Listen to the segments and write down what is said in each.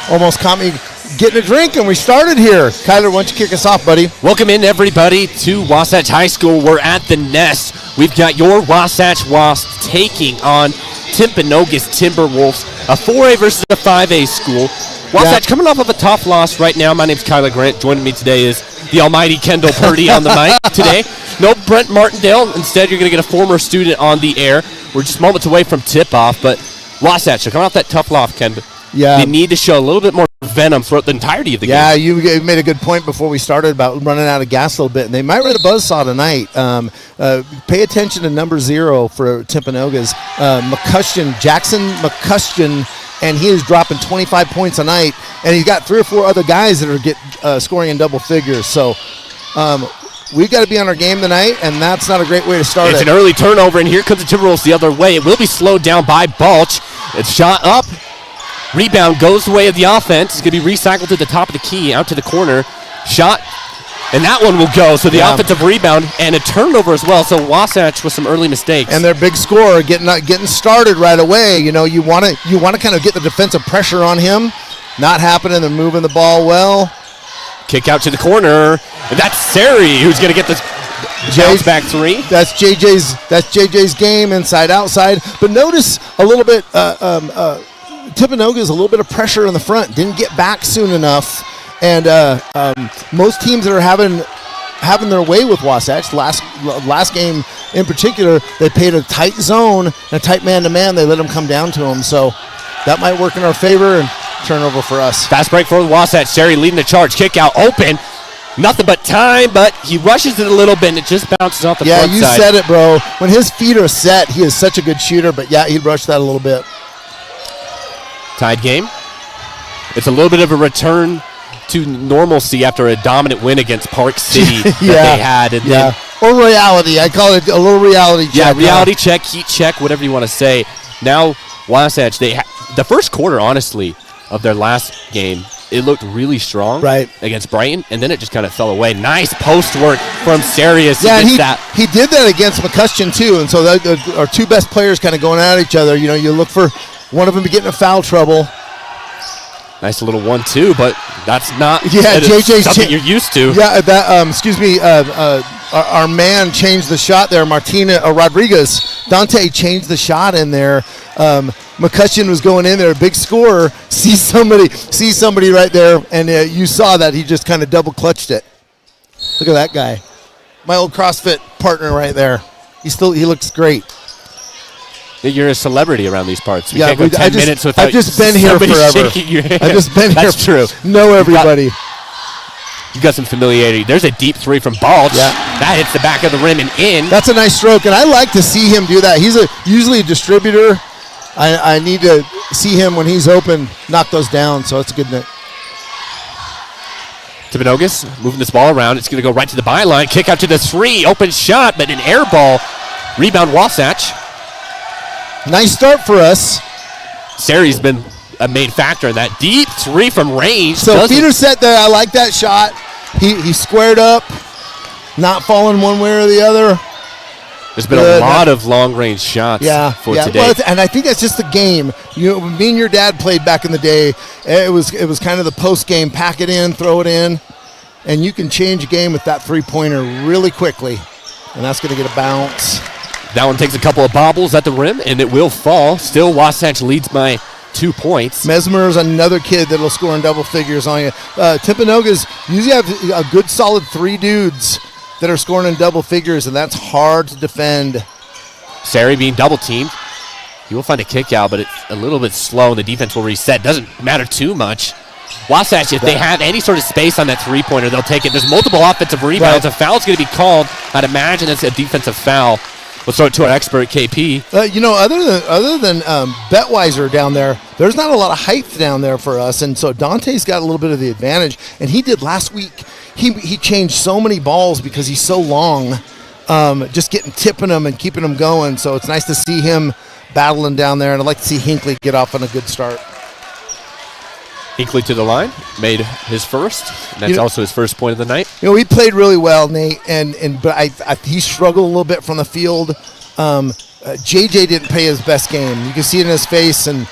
Almost caught me getting a drink, and we started here. Kyler, why don't you kick us off, buddy? Welcome in, everybody, to Wasatch High School. We're at the Nest. We've got your Wasatch Wasps taking on Timpanogos Timberwolves, a 4A versus a 5A school. Wasatch coming off of a tough loss right now. My name's Kyler Grant. Joining me today is the almighty Kendall Purdy on the mic today. No Brent Martindale. Instead, you're going to get a former student on the air. We're just moments away from tip-off, but Wasatch, coming off that tough loss, Ken. Yeah. They need to show a little bit more venom throughout the entirety of the game. Yeah, you made a good point before we started about running out of gas a little bit, and they might run a buzzsaw tonight. Pay attention to number 0 for Timpanogos, Jackson McCushton, and he is dropping 25 points a night, and he's got 3 or 4 other guys that are scoring in double figures. So we've got to be on our game tonight, and that's not a great way to start It's an early turnover, and here comes the Timberwolves the other way. It will be slowed down by Balch. It's shot up. Rebound goes the way of the offense. It's going to be recycled to the top of the key, out to the corner. Shot, and that one will go. So the offensive rebound and a turnover as well. So Wasatch with some early mistakes. And their big scorer getting started right away. You know, you want to kind of get the defensive pressure on him. Not happening. They're moving the ball well. Kick out to the corner. And that's Sari who's going to get this bounce back 3. That's JJ's game, inside outside. But notice a little bit. Timpanogos a little bit of pressure in the front, didn't get back soon enough, and most teams that are having their way with Wasatch, last game in particular, they played a tight zone and a tight man-to-man. They let them come down to them, so that might work in our favor and turnover for us. Fast break for the Wasatch. Sari leading the charge. Kick out open. Nothing but time, but he rushes it a little bit, and it just bounces off the front side. Yeah, you said it, bro. When his feet are set, he is such a good shooter, but yeah, he rushed that a little bit. Tied game. It's a little bit of a return to normalcy after a dominant win against Park City that they had. And then, or reality. I call it a little reality check. Yeah, reality check, heat check, whatever you want to say. Now, Wasatch, the first quarter, honestly, of their last game, it looked really strong against Brighton, and then it just kind of fell away. Nice post work from Sarius. Yeah, he did that against McCushton, too, and so our 2 best players kind of going at each other. You know, you look for one of them to get in foul trouble. Nice little 1-2, but that's not something you're used to. Yeah, that our man changed the shot there. Rodriguez, Dante changed the shot in there. McCutcheon was going in there, a big scorer. See somebody right there, and you saw that he just kind of double clutched it. Look at that guy, my old CrossFit partner right there. He looks great. You're a celebrity around these parts. We can't go 10 minutes without I've just been here forever. Shaking your hand. I've just been here. That's true. Know everybody. You got some familiarity. There's a deep 3 from Balch. Yeah. That hits the back of the rim and in. That's a nice stroke, and I like to see him do that. He's usually a distributor. I need to see him when he's open knock those down, so it's a good night. Timpanogos moving this ball around. It's going to go right to the byline. Kick out to the 3. Open shot, but an air ball. Rebound Wasatch. Nice start for us. Sari's been a main factor in that. Deep 3 from range. So feet are set there. I like that shot. He squared up, not falling one way or the other. There's been a lot of long-range shots for today. Well, and I think that's just the game. You know, me and your dad played back in the day. It was kind of the post-game, pack it in, throw it in, and you can change a game with that three-pointer really quickly, and that's going to get a bounce. That one takes a couple of bobbles at the rim, and it will fall. Still, Wasatch leads by 2 points. Mesmer is another kid that will score in double figures on you. Timpanogos usually have a good solid 3 dudes that are scoring in double figures, and that's hard to defend. Sari being double teamed. He will find a kick out, but it's a little bit slow, and the defense will reset. Doesn't matter too much. Wasatch, if they have any sort of space on that three-pointer, they'll take it. There's multiple offensive rebounds. A foul's going to be called. I'd imagine it's a defensive foul. Let's throw it to our expert, KP. Other than Betweiser down there, there's not a lot of height down there for us, and so Dante's got a little bit of the advantage. And he did last week. He changed so many balls because he's so long, just tipping them and keeping them going. So it's nice to see him battling down there, and I'd like to see Hinckley get off on a good start. Hinckley to the line, made his first. And that's also his first point of the night. You know, he played really well, Nate, but he struggled a little bit from the field. JJ didn't play his best game. You can see it in his face, and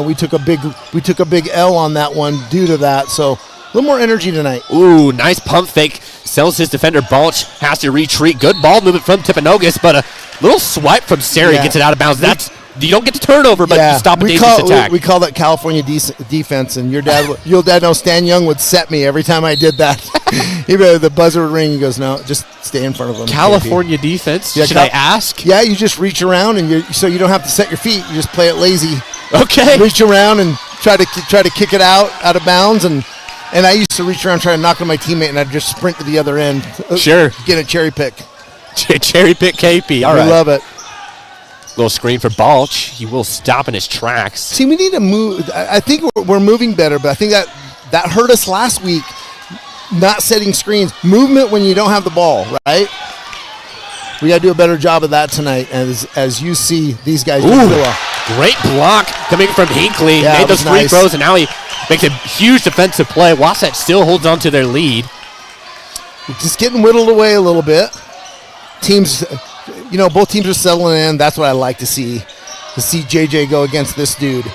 we took a big L on that one due to that. So a little more energy tonight. Ooh, nice pump fake. Sells his defender. Balch has to retreat. Good ball movement from Timpanogos, but a little swipe from Sari gets it out of bounds. You don't get the turnover, but you stop a dangerous attack. We call that California defense, and your dad knows Stan Young would set me every time I did that. The buzzer would ring. He goes, no, just stay in front of him. California defense? Yeah, should I ask? Yeah, you just reach around, and so you don't have to set your feet. You just play it lazy. Okay. Reach around and try to kick it out of bounds, and I used to reach around, try to knock on my teammate, and I'd just sprint to the other end. Sure. Get a cherry pick. Cherry pick KP. All right. I love it. Little screen for Balch. He will stop in his tracks. See, we need to move. I think we're moving better, but I think that hurt us last week, not setting screens. Movement when you don't have the ball, right? We got to do a better job of that tonight, as you see these guys do. Great block coming from Hinckley. Yeah, made those free throws, and now he makes a huge defensive play. Wasatch still holds on to their lead. Just getting whittled away a little bit. Both teams are settling in. That's what I like to see JJ go against this dude.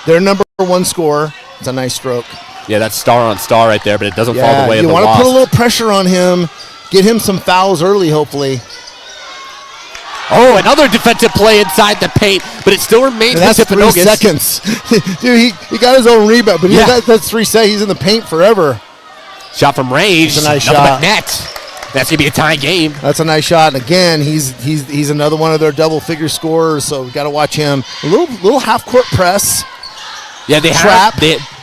Their number one scorer. It's a nice stroke. Yeah, that's star on star right there, but it doesn't fall the way of the You want Wasp. to put a little pressure on him, get him some fouls early, hopefully. Oh, another defensive play inside the paint, but it still remains. That's 3 seconds. Dude, he got his own rebound, but that's 3 seconds. He's in the paint forever. Shot from range. That's a nice Nothing shot. but net. That's going to be a tie game. That's a nice shot. And again, he's another one of their double-figure scorers, so we've got to watch him. A little half-court press. Yeah, they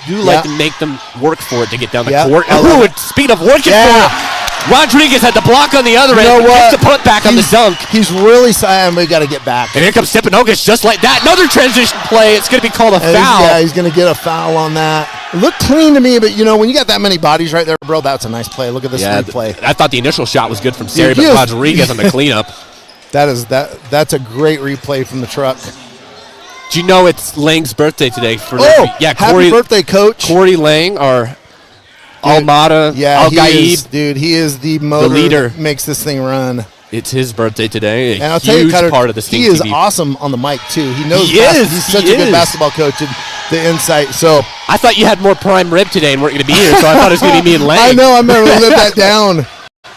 do like to make them work for it to get down the court. Ooh, speed of working for it. Rodriguez had the block on the other end. Gets the put back on the dunk. He's really saying we got to get back. And here comes Timpanogos just like that. Another transition play. It's going to be called a foul. Yeah, he's going to get a foul on that. It looked clean to me, but when you got that many bodies right there, bro, that's a nice play. Look at this replay. I thought the initial shot was good from Sari, but Rodriguez on the cleanup. That's a great replay from the truck. Do you know it's Lang's birthday today? Happy birthday, Coach. Corey Lang, our Almada, Al-Gaid. He is the motor. The leader. Makes this thing run. It's his birthday today. And I'll tell you, Cutter, part of the StingTV. He is awesome on the mic, too. He knows He's such a good basketball coach and the insight. So I thought you had more prime rib today and weren't going to be here, so I thought it was going to be me and Lang. I know. I'm never going to live that down.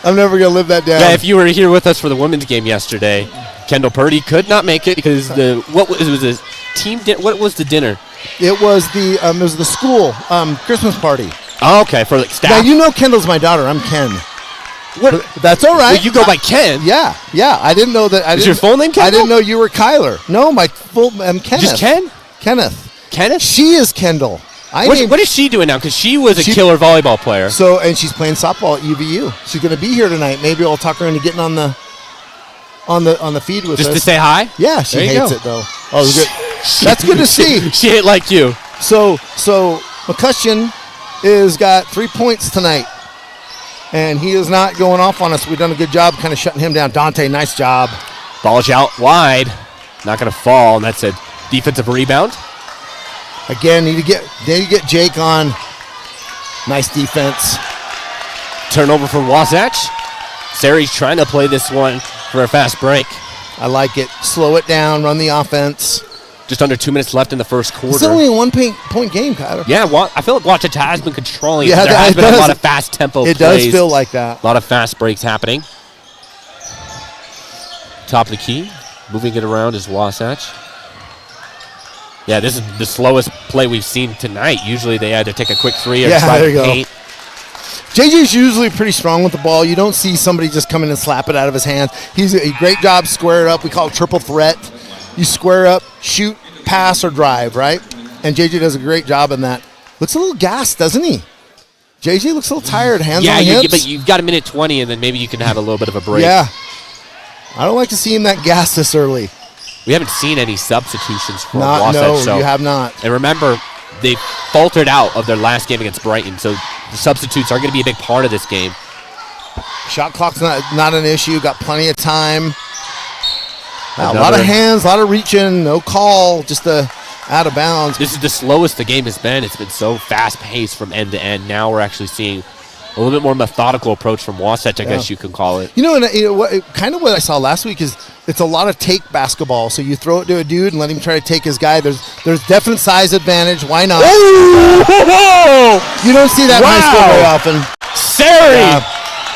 I'm never going to live that down. Yeah, if you were here with us for the women's game yesterday, Kendall Purdy could not make it because what was the team? What was the dinner? It was the school Christmas party. Oh, okay, for like staff. Now Kendall's my daughter. I'm Ken. What? That's all right. Well, you go by Ken. Yeah. I didn't know that. Is your full name Kendall? I didn't know you were Kyler. No, my full. I'm Kenneth. Just Ken? Kenneth. She is Kendall. What is she doing now? Because she was a killer volleyball player. So, and she's playing softball at UVU. She's going to be here tonight. Maybe I'll talk her into getting on the feed with us. Just to say hi? Yeah, she hates it though. Oh, good. That's good to see. She ain't like you. So McCutcheon is got 3 points tonight, and he is not going off on us. We've done a good job kind of shutting him down. Dante, nice job. Ball's out wide. Not going to fall, and that's a defensive rebound. Again, need to get Jake on. Nice defense. Turnover for Wasatch. Sari's trying to play this one for a fast break. I like it. Slow it down. Run the offense. Just under 2 minutes left in the first quarter. It's only a 1 point game, Kyler. Yeah, I feel like Wasatch has been controlling. Yeah, there has been a lot of fast tempo plays. It does feel like that. A lot of fast breaks happening. Top of the key. Moving it around is Wasatch. Yeah, this is the slowest play we've seen tonight. Usually they had to take a quick three or try to paint. JJ's usually pretty strong with the ball. You don't see somebody just come in and slap it out of his hands. He's a great job square it up. We call it triple threat. You square up, shoot, pass, or drive, right? And JJ does a great job in that. Looks a little gassed, doesn't he? JJ looks a little tired, hands on hips. But you've got a minute 20, and then maybe you can have a little bit of a break. Yeah. I don't like to see him that gassed this early. We haven't seen any substitutions for Wasatch. No, you have not. And remember, they faltered out of their last game against Brighton, so the substitutes are going to be a big part of this game. Shot clock's not an issue. Got plenty of time. A lot of hands, a lot of reaching, no call, just out of bounds. This is the slowest the game has been. It's been so fast-paced from end to end. Now we're actually seeing a little bit more methodical approach from Wasatch, I guess you can call it. Kind of what I saw last week is it's a lot of take basketball. So you throw it to a dude and let him try to take his guy. There's definite size advantage. Why not? You don't see that in high school very often. Sari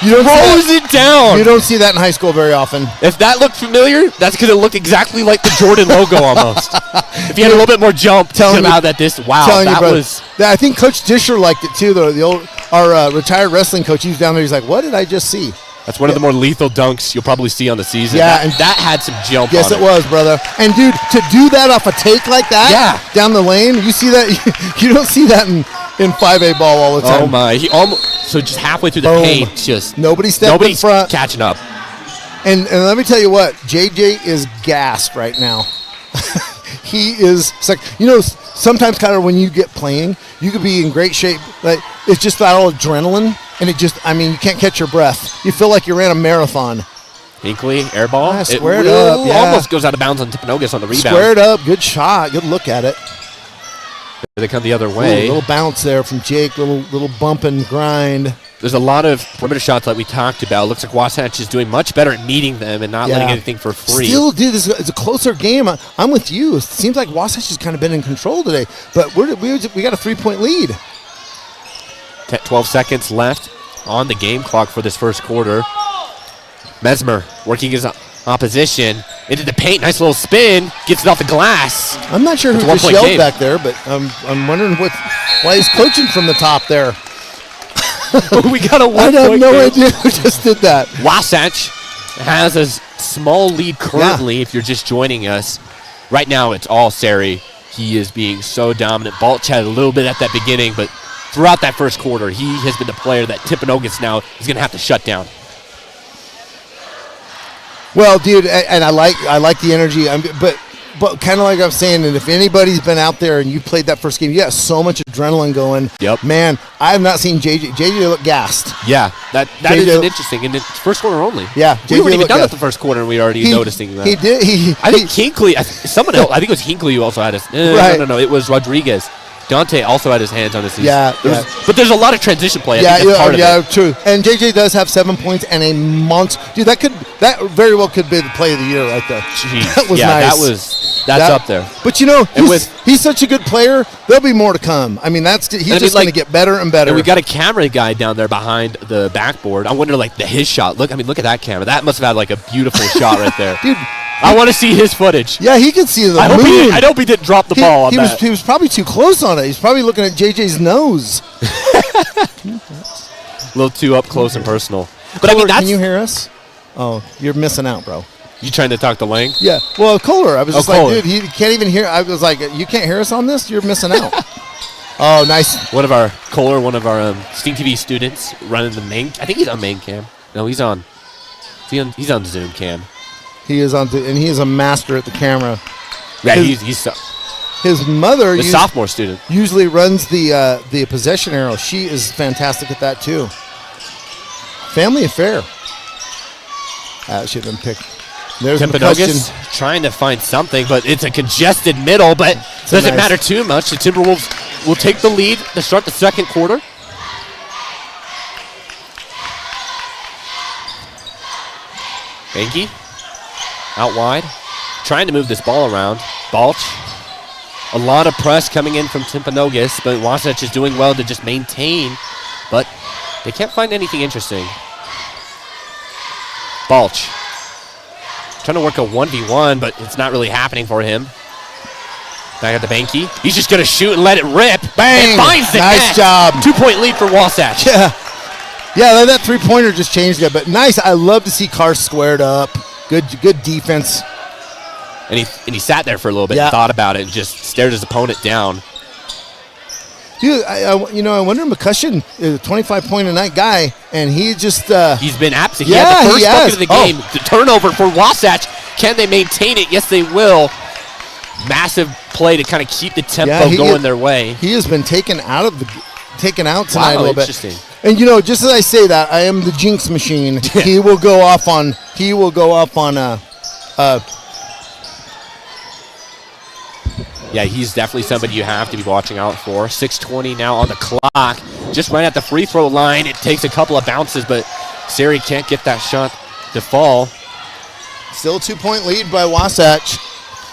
throws it down. You don't see that in high school very often. If that looked familiar, that's because it looked exactly like the Jordan logo almost. If you had a little bit more jump, telling out that this, I think Coach Disher liked it too. Though our retired wrestling coach, he was down there. He's like, "What did I just see?" That's one of the more lethal dunks you'll probably see on the season. Yeah, and that had some jump. Yes, on it was, brother. And dude, to do that off a take like that, down the lane, you see that? You don't see that in 5A ball all the time. Oh my! He so just halfway through the paint, just nobody's in front, catching up. And let me tell you what, JJ is gassed right now. He is like, sometimes kind of when you get playing, you could be in great shape. Like it's just that all adrenaline, and you can't catch your breath. You feel like you ran a marathon. Hinkley, air ball. Squared up. Yeah. Almost goes out of bounds on Timpanogos on the rebound. Squared up. Good shot. Good look at it. They come the other way. Little bounce there from Jake. Little bump and grind. There's a lot of perimeter shots like we talked about. Looks like Wasatch is doing much better at meeting them and not letting anything for free. Still, dude, it's a closer game. I'm with you. It seems like Wasatch has kind of been in control today, but we got a 3-point lead. 12 seconds left on the game clock for this first quarter. Mesmer working his opposition into the paint. Nice little spin. Gets it off the glass. I'm not sure who just yelled back there, but I'm wondering why he's coaching from the top there. We got a 1 point. I have no idea who just did that. Wasatch has a small lead currently if you're just joining us. Right now it's all Sari. He is being so dominant. Balch had a little bit at that beginning, but throughout that first quarter, he has been the player that Timpanogos now is going to have to shut down. Well, dude, and I like the energy, but kind of like I'm saying, and if anybody's been out there and you played that first game, you got so much adrenaline going. Yep. Man, I have not seen JJ look gassed. Yeah, that is interesting. And it's first quarter only. Yeah, we weren't even done with the first quarter, and we were already noticing that. He did. I think Hinkley, someone else, I think it was Hinkley who also had his. No, it was Rodriguez. Dante also had his hands on his knees. But there's a lot of transition play. I think that's part of it. True. And JJ does have 7 points and a monster. Dude, that very well could be the play of the year right there. Jeez. That was nice. That's up there. But he's such a good player. There'll be more to come. I mean, he's just going to get better and better. And we got a camera guy down there behind the backboard. I wonder, his shot. Look at that camera. That must have had a beautiful shot right there, dude. I want to see his footage. Yeah, he can see the moon. I hope he didn't drop the ball on that. He was probably too close on it. He's probably looking at JJ's nose. A little too up close and personal. But Kohler, can you hear us? Oh, you're missing out, bro. You trying to talk to Lang? Yeah. Well, Kohler, I was just dude, he can't even hear. I was like, you can't hear us on this? You're missing out. Oh, nice. One of our StingTV students running the main. I think he's on main cam. No, he's on Zoom cam. He is and he is a master at the camera. Yeah, he's his mother, the sophomore student, usually runs the possession arrow. She is fantastic at that too. Family affair. That should have been picked. There's Timpanogos trying to find something, but it's a congested middle. But doesn't matter too much. The Timberwolves will take the lead to start the second quarter. Banky out wide, trying to move this ball around. Balch. A lot of press coming in from Timpanogos, but Wasatch is doing well to just maintain, but they can't find anything interesting. Balch. Trying to work a 1v1, but it's not really happening for him. Back at the Banky. He's just going to shoot and let it rip. Bang! And finds the nice net. Job. 2-point lead for Wasatch. Yeah, that three-pointer just changed it, but nice. I love to see Carr squared up. Good defense. And he sat there for a little bit and thought about it and just stared his opponent down. Dude, I wonder, McCushion is a 25-point-a-night guy, and he just... he's been absent. He had the first bucket of the game. The turnover for Wasatch. Can they maintain it? Yes, they will. Massive play to kind of keep the tempo going their way. He has been taken out tonight a little bit. Interesting. And just as I say that, I am the jinx machine. He will go off on yeah, he's definitely somebody you have to be watching out for. 6:20 now on the clock. Just right at the free throw line. It takes a couple of bounces, but Sari can't get that shot to fall. Still a 2-point lead by Wasatch.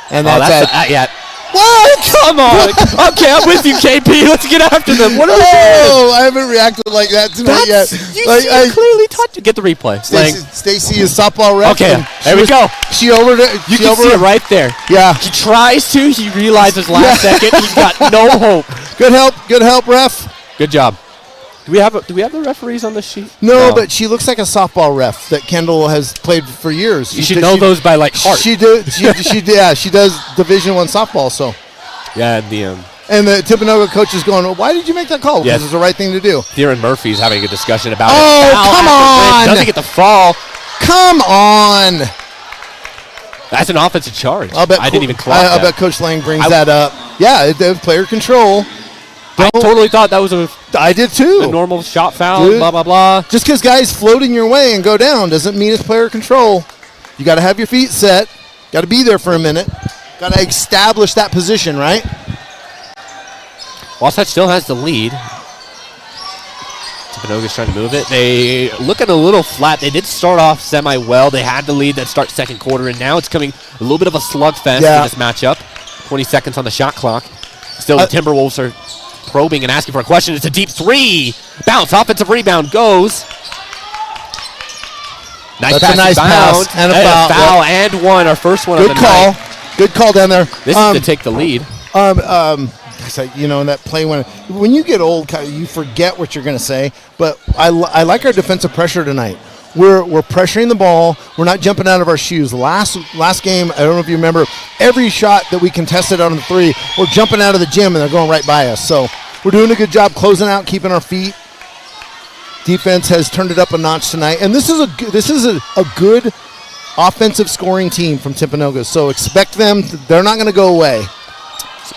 And yeah. What? Come on. Okay, I'm with you, KP. Let's get after them. What are we doing? I haven't reacted like that tonight yet. You clearly taught to get the replay. Stacy is softball ref. Okay, there we go. She over it. You can see it right there. Yeah. He tries to. He realizes last second. He's got no hope. Good help, ref. Good job. Do we have the referees on the sheet? No, but she looks like a softball ref that Kendall has played for years. You should know those by heart. She does Division I softball. So yeah, and the Timpanogos coach is going, why did you make that call? Because it's the right thing to do. Theron Murphy's having a discussion about it. Oh, come on! Doesn't get the fall. Come on! That's an offensive charge. I didn't even clock that. I bet Coach Lang brings that up. Yeah, player control. I totally thought that was I did too. A normal shot foul, blah, blah, blah. Just because guys floating your way and go down doesn't mean it's player control. You got to have your feet set. Got to be there for a minute. Got to establish that position, right? Wasatch still has the lead. Timpanogos trying to move it. They looking a little flat. They did start off semi-well. They had the lead that start second quarter, and now it's coming a little bit of a slugfest in this matchup. 20 seconds on the shot clock. Still, the Timberwolves are probing and asking for a question. It's a deep three. Bounce. Offensive rebound goes. Nice pass and a foul and one. Our first one of the night. Good call down there. This is to take the lead. In that play when you get old, you forget what you're going to say. But I like our defensive pressure tonight. We're pressuring the ball. We're not jumping out of our shoes. Last game, I don't know if you remember, every shot that we contested on the three, we're jumping out of the gym and they're going right by us. So we're doing a good job closing out, keeping our feet. Defense has turned it up a notch tonight, and this is a good offensive scoring team from Timpanogos. So expect them. They're not going to go away.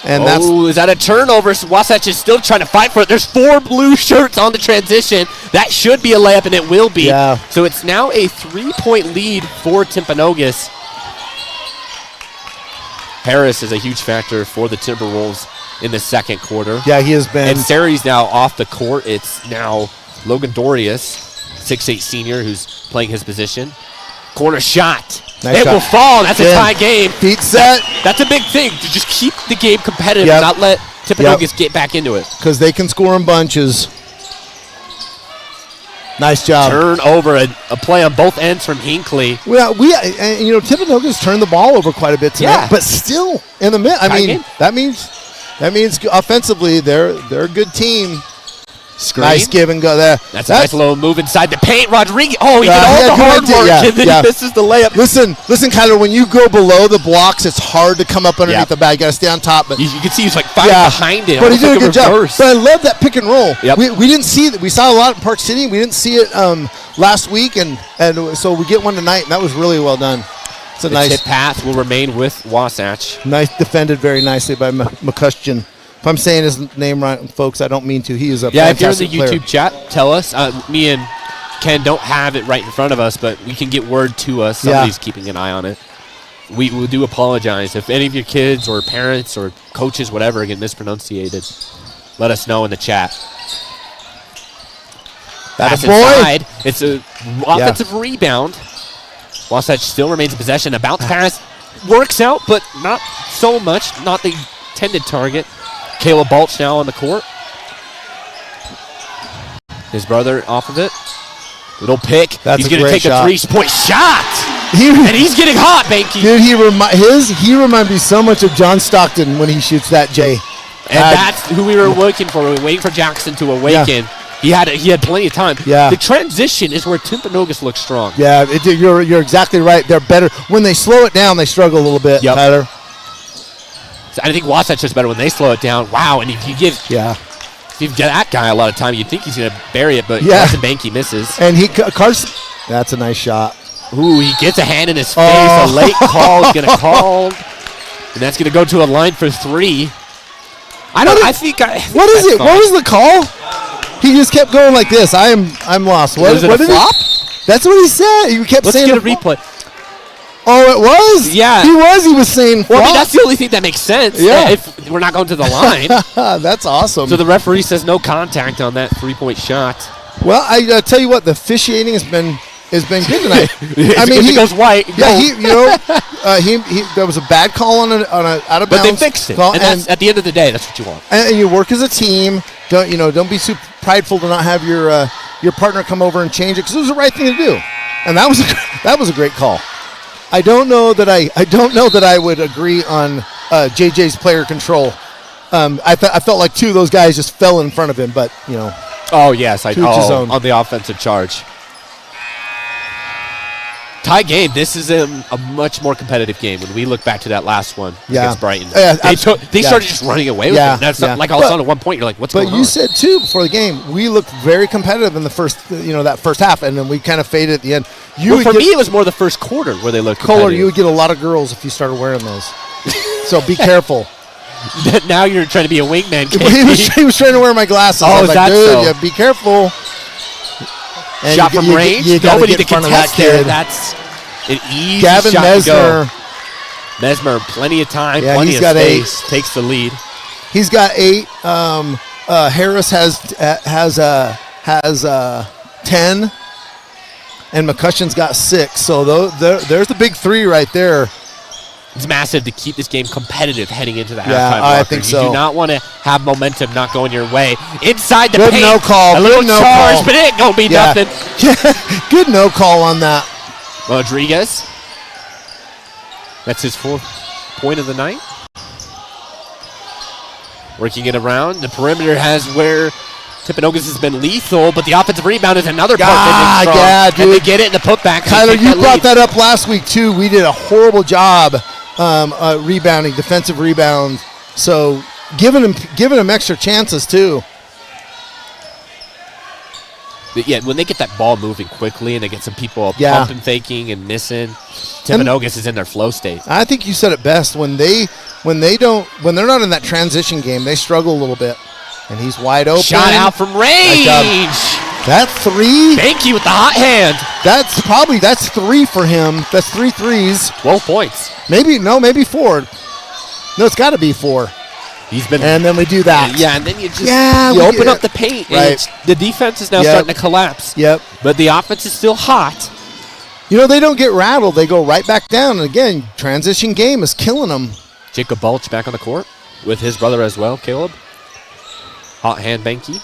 And is that a turnover? So Wasatch is still trying to fight for it. There's 4 blue shirts on the transition. That should be a layup, and it will be. Yeah. So it's now a 3-point lead for Timpanogos. Harris is a huge factor for the Timberwolves in the second quarter. Yeah, he has been. And Sari's now off the court. It's now Logan Dorius, 6'8 senior, who's playing his position. Corner shot. It will fall. That's a tie game. Feet set. That's a big thing, to just keep the game competitive and not let Timpanogos get back into it. Because they can score in bunches. Nice job. Turnover, a play on both ends from Hinckley. Well, Timpanogos turned the ball over quite a bit tonight, but still in the mid. That means offensively they're a good team. Screen. Nice give and go there. That's a nice little move inside the paint. Rodriguez. Oh, he did all the hard work, and then he misses the layup. Listen, Kyler, when you go below the blocks, it's hard to come up underneath the bag. You got to stay on top. But you can see he's fighting behind it. But he did a good job. But I love that pick and roll. Yep. We didn't see that. We saw a lot in Park City. We didn't see it last week, and so we get one tonight, and that was really well done. It's a nice tip pass will remain with Wasatch. Nice defended very nicely by McCushton. If I'm saying his name right, folks, I don't mean to. He is a fantastic if you're in the YouTube chat, tell us. Me and Ken don't have it right in front of us, but we can get word to us. Somebody's keeping an eye on it. We do apologize. If any of your kids or parents or coaches, whatever, get mispronunciated, let us know in the chat. Pass inside. It's an offensive rebound. Wasatch still remains in possession. A bounce pass works out, but not so much. Not the intended target. Caleb Balch now on the court. His brother off of it. Little pick. He's going to take a 3-point shot. And he's getting hot, Banky. Dude, he reminds me so much of John Stockton when he shoots that J. And that's who we were waiting for. We were waiting for Jackson to awaken. Yeah. He had plenty of time. Yeah. The transition is where Timpanogos looks strong. Yeah, you're exactly right. They're better. When they slow it down, they struggle a little bit, Tyler. I think Wasatch is better when they slow it down. Wow, and if you give that guy a lot of time, you'd think he's going to bury it, but Carson Banky misses. And that's a nice shot. Ooh, he gets a hand in his face. A late call is going to call, and that's going to go to a line for 3. What is it? Fine. What was the call? He just kept going like this. I'm lost. What was it? A flop? That's what he said. He kept saying. Let's get a replay. Oh, it was? Yeah. He was saying well, I mean, that's the only thing that makes sense. Yeah. If we're not going to the line. That's awesome. So the referee says no contact on that 3-point shot. Well, I tell you what, the officiating has been has been good tonight. I mean, he goes white. Yeah, there was a bad call on a out of bounds. But they fixed it. And that's, at the end of the day, that's what you want. And you work as a team. Don't be super prideful to not have your partner come over and change it, because it was the right thing to do. And that was a great call. I don't know that I would agree on JJ's player control. I felt like two of those guys just fell in front of him, but Oh yes, on the offensive charge. Tie game. This is a much more competitive game when we look back to that last one against Brighton. They started just running away with it. That's like all of a sudden at one point you're like, what's going on? But you said too before the game, we looked very competitive in the first, that first half, and then we kind of faded at the end. For me, it was more the first quarter where they looked competitive. Kohler, you would get a lot of girls if you started wearing those. So be careful. Now you're trying to be a wingman. He was trying to wear my glasses. I was like, dude, yeah, be careful. And shot from range. Nobody to contest there. That's an easy Gavin shot Mesmer. to go. Mesmer, plenty of time, plenty of space. Takes the lead. He's got 8. Harris has 10, and McCutcheon's got 6. So there's the big 3 right there. It's massive to keep this game competitive heading into the halftime. Yeah, I think so. You do not want to have momentum not going your way. Inside the paint. Good no call. A little no charge, call. but it ain't going to be nothing. Good no call on that. Rodriguez. That's his 4th point of the night. Working it around. The perimeter has where Timpanogos has been lethal, but the offensive rebound is another part that is strong. Yeah, dude. And they get it in the putback. Tyler, you brought that up last week, too. We did a horrible job rebounding, defensive rebound. So giving them extra chances, too. But yeah, when they get that ball moving quickly and they get some people pumping, faking, and missing, Timpanogos is in their flow state. I think you said it best. When they're not in that transition game, they struggle a little bit. And he's wide open. Shot out from range. That 3. Thank you with the hot hand. That's 3 for him. That's 3 threes. 12 points. Maybe 4. No, it's got to be 4. And then we do that. Yeah, and then you just open up the paint. Right. And the defense is now starting to collapse. Yep. But the offense is still hot. They don't get rattled. They go right back down. And again, transition game is killing them. Jacob Balch back on the court with his brother as well, Caleb. Hot hand Banky.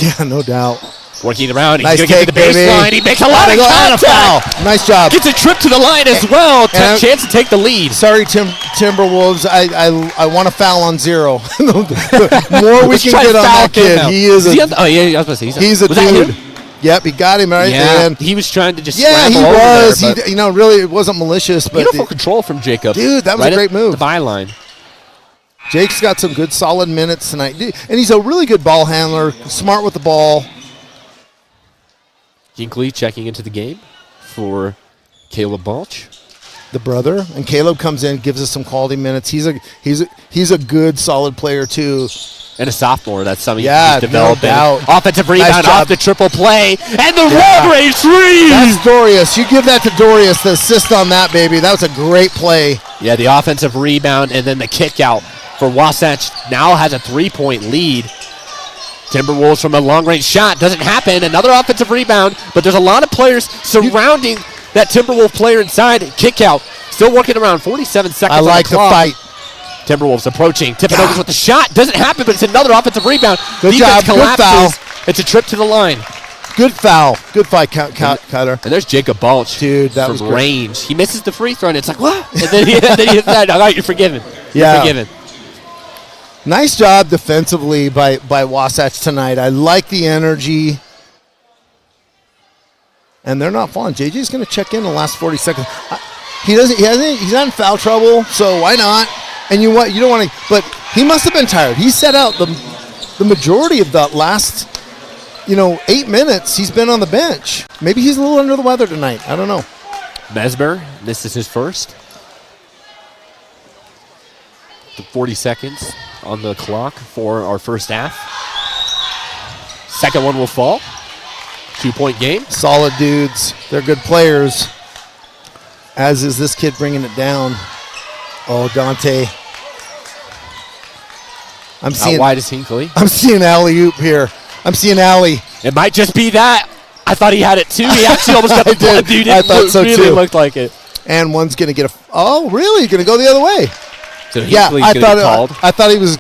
Yeah, no doubt. Working around. He's going to get to the baseline. He makes a lot of contact. Nice job. Gets a trip to the line as well. Chance to take the lead. Sorry, Timberwolves. I want to foul on 0. The more we can get on that kid. He is a dude. He's a dude. Yep, he got him right there. And he was trying to just scramble over there. Yeah, he was. Really, it wasn't malicious. But beautiful control from Jacob. Dude, that was a great move. The byline. Jake's got some good, solid minutes tonight. And he's a really good ball handler, smart with the ball. Ginkley checking into the game for Caleb Balch. The brother. And Caleb comes in, gives us some quality minutes. He's a good, solid player, too. And a sophomore. That's something he's developing. No doubt. Offensive rebound off the triple play. And the long-range three! That's Dorius. You give that to Dorius, the assist on that, baby. That was a great play. Yeah, the offensive rebound and then the kick out for Wasatch. Now has a 3-point lead. Timberwolves from a long-range shot. Doesn't happen. Another offensive rebound. But there's a lot of players surrounding that Timberwolf player inside. Kick out. Still working around. 47 seconds on the clock. I like the fight. Timberwolves approaching. Timpanogos with the shot. Doesn't happen, but it's another offensive rebound. Good job. Good foul. It's a trip to the line. Good foul. Good fight, Kyler. And there's Jacob Balch. Dude, that was great. Range. He misses the free throw, and it's like, what? And then he said, all right, you're forgiven. You're forgiven. Nice job defensively by Wasatch tonight. I like the energy. And they're not falling. JJ's going to check in the last 40 seconds. He's not in foul trouble, so why not? And you don't want to, but he must have been tired. He set out the majority of that last, 8 minutes. He's been on the bench. Maybe he's a little under the weather tonight. I don't know. Mesmer, this is his first. The 40 seconds on the clock for our first half. Second one will fall. 2-point game. Solid dudes. They're good players. As is this kid bringing it down. Oh, Dante. How wide is Hinkley? I'm seeing alley-oop here. I'm seeing alley. It might just be that. I thought he had it too. He actually almost got the blood, dude. I thought so really too. Looked like it. And one's going to get a. Oh, really? Going to go the other way? So Yeah, I thought he was.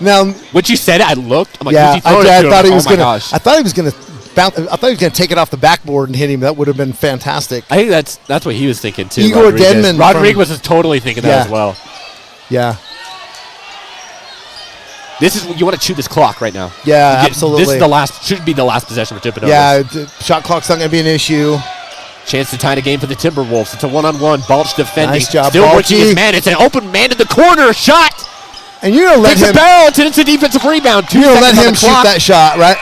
Now, when you said it, I looked. I'm like, yeah, who's he throwing it to? thought he was going to. I thought he was going to bounce. I thought he was going to take it off the backboard and hit him. That would have been fantastic. I think that's what he was thinking too. Igor Denman. Rodriguez was totally thinking that as well. Yeah. This is you want to chew this clock right now. Yeah, absolutely. This is the last. Should be the last possession for Timpanogos. Yeah, shot clock's not going to be an issue. Chance to tie the game for the Timberwolves. It's a one-on-one. Balch defending. Nice job, Still Balchi. working his man. It's an open man in the corner. Shot. And you're going to let him. Takes a barrel, and it's a defensive rebound. You're going to let him shoot that shot, right?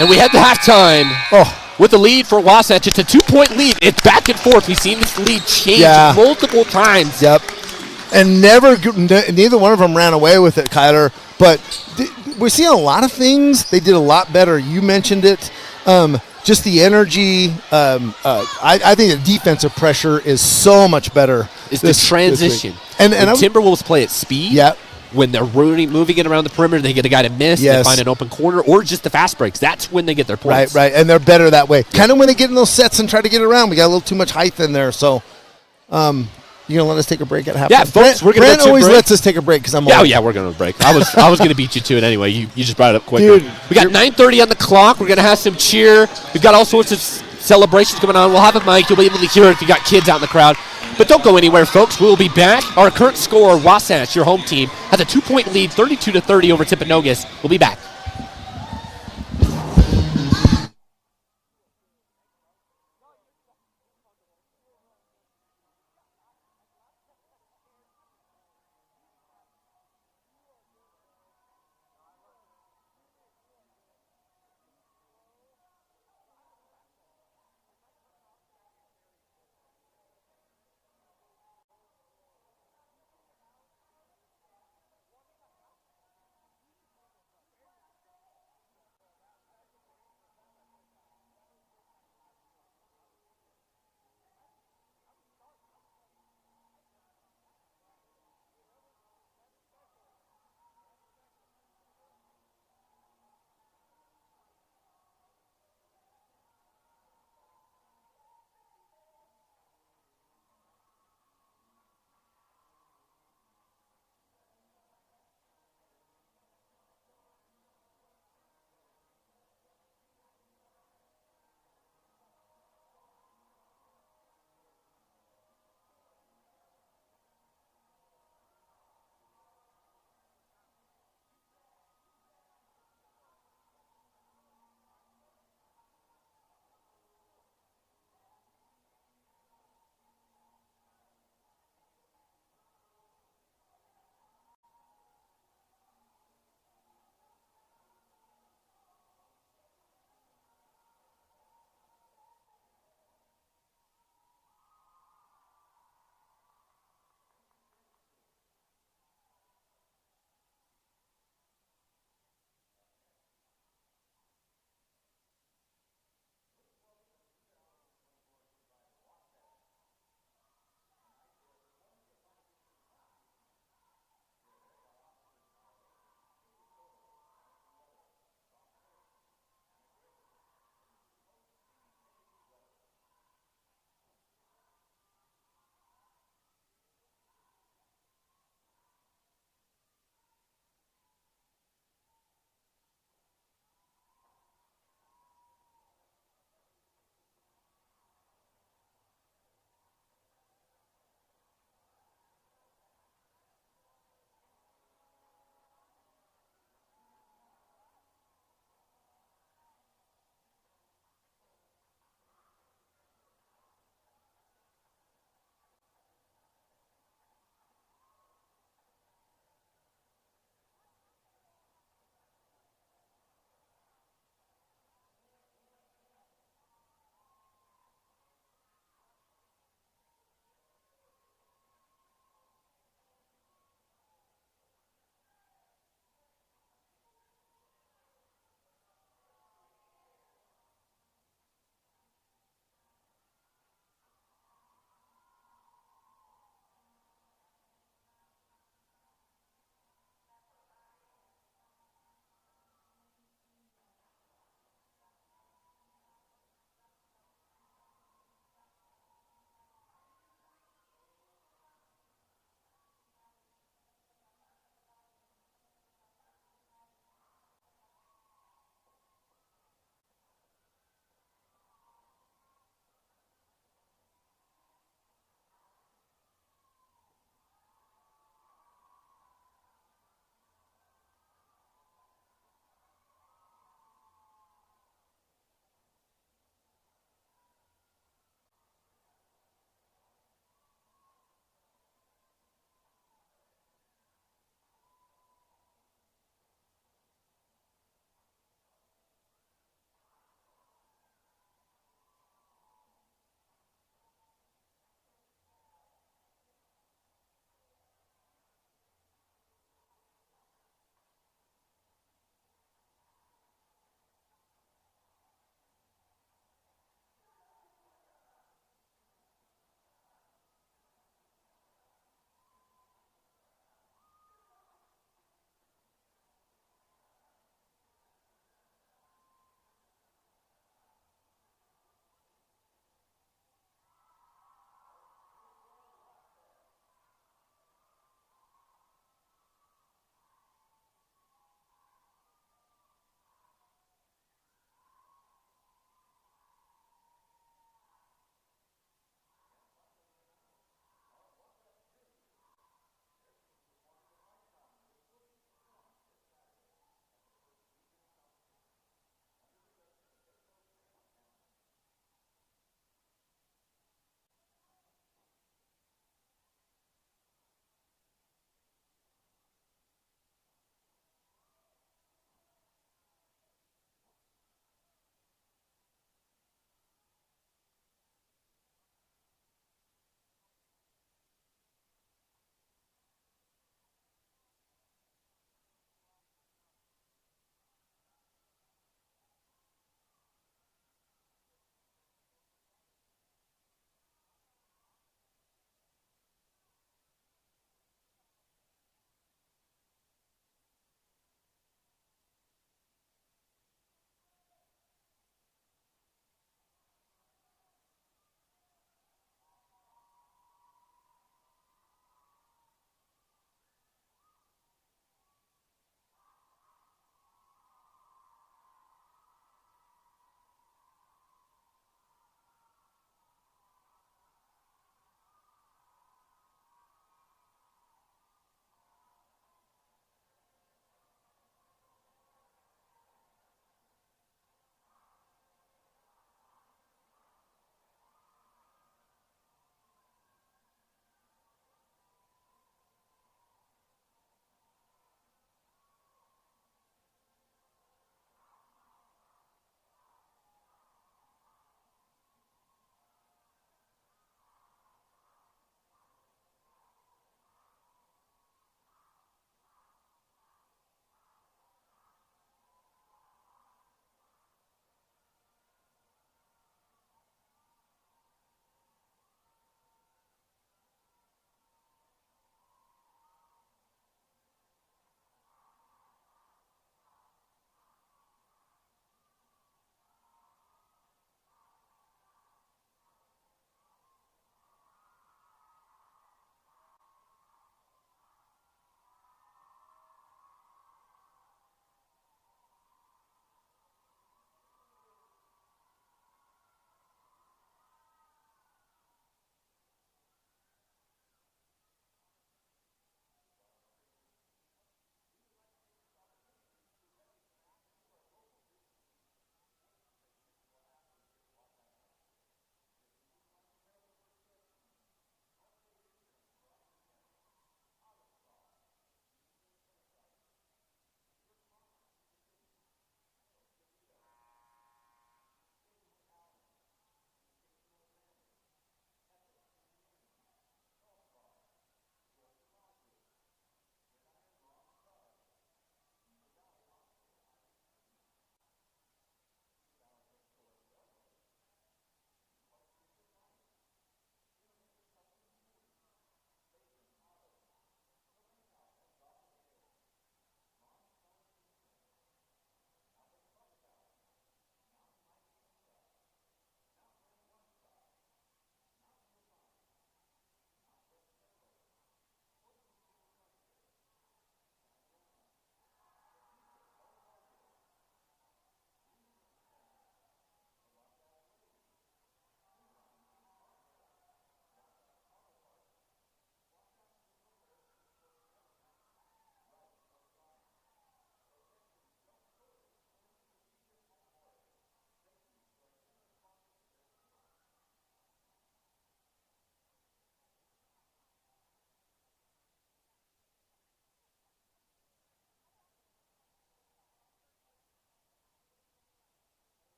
And we head to halftime with the lead for Wasatch. It's a 2-point lead. It's back and forth. We've seen this lead change multiple times. Yep. And neither one of them ran away with it, Kyler. But we're seeing a lot of things. They did a lot better. You mentioned it. Just the energy. I think the defensive pressure is so much better. It's the transition. And Timberwolves play at speed. Yep. When they're moving it around the perimeter, they get a guy to miss. They find an open corner, or just the fast breaks. That's when they get their points. Right. And they're better that way. Kind of when they get in those sets and try to get around. We got a little too much height in there. So, you going to let us take a break at halftime? Yeah, folks, we're going to Brent always lets us take a break because I'm old. Yeah, we're going to break. I was going to beat you to it anyway. You just brought it up quicker. Dude, we got 9:30 on the clock. We're going to have some cheer. We've got all sorts of celebrations going on. We'll have a mic. You'll be able to hear it if you got kids out in the crowd. But don't go anywhere, folks. We'll be back. Our current score, Wasatch, your home team, has a 2-point lead, 32-30 over Timpanogos. We'll be back.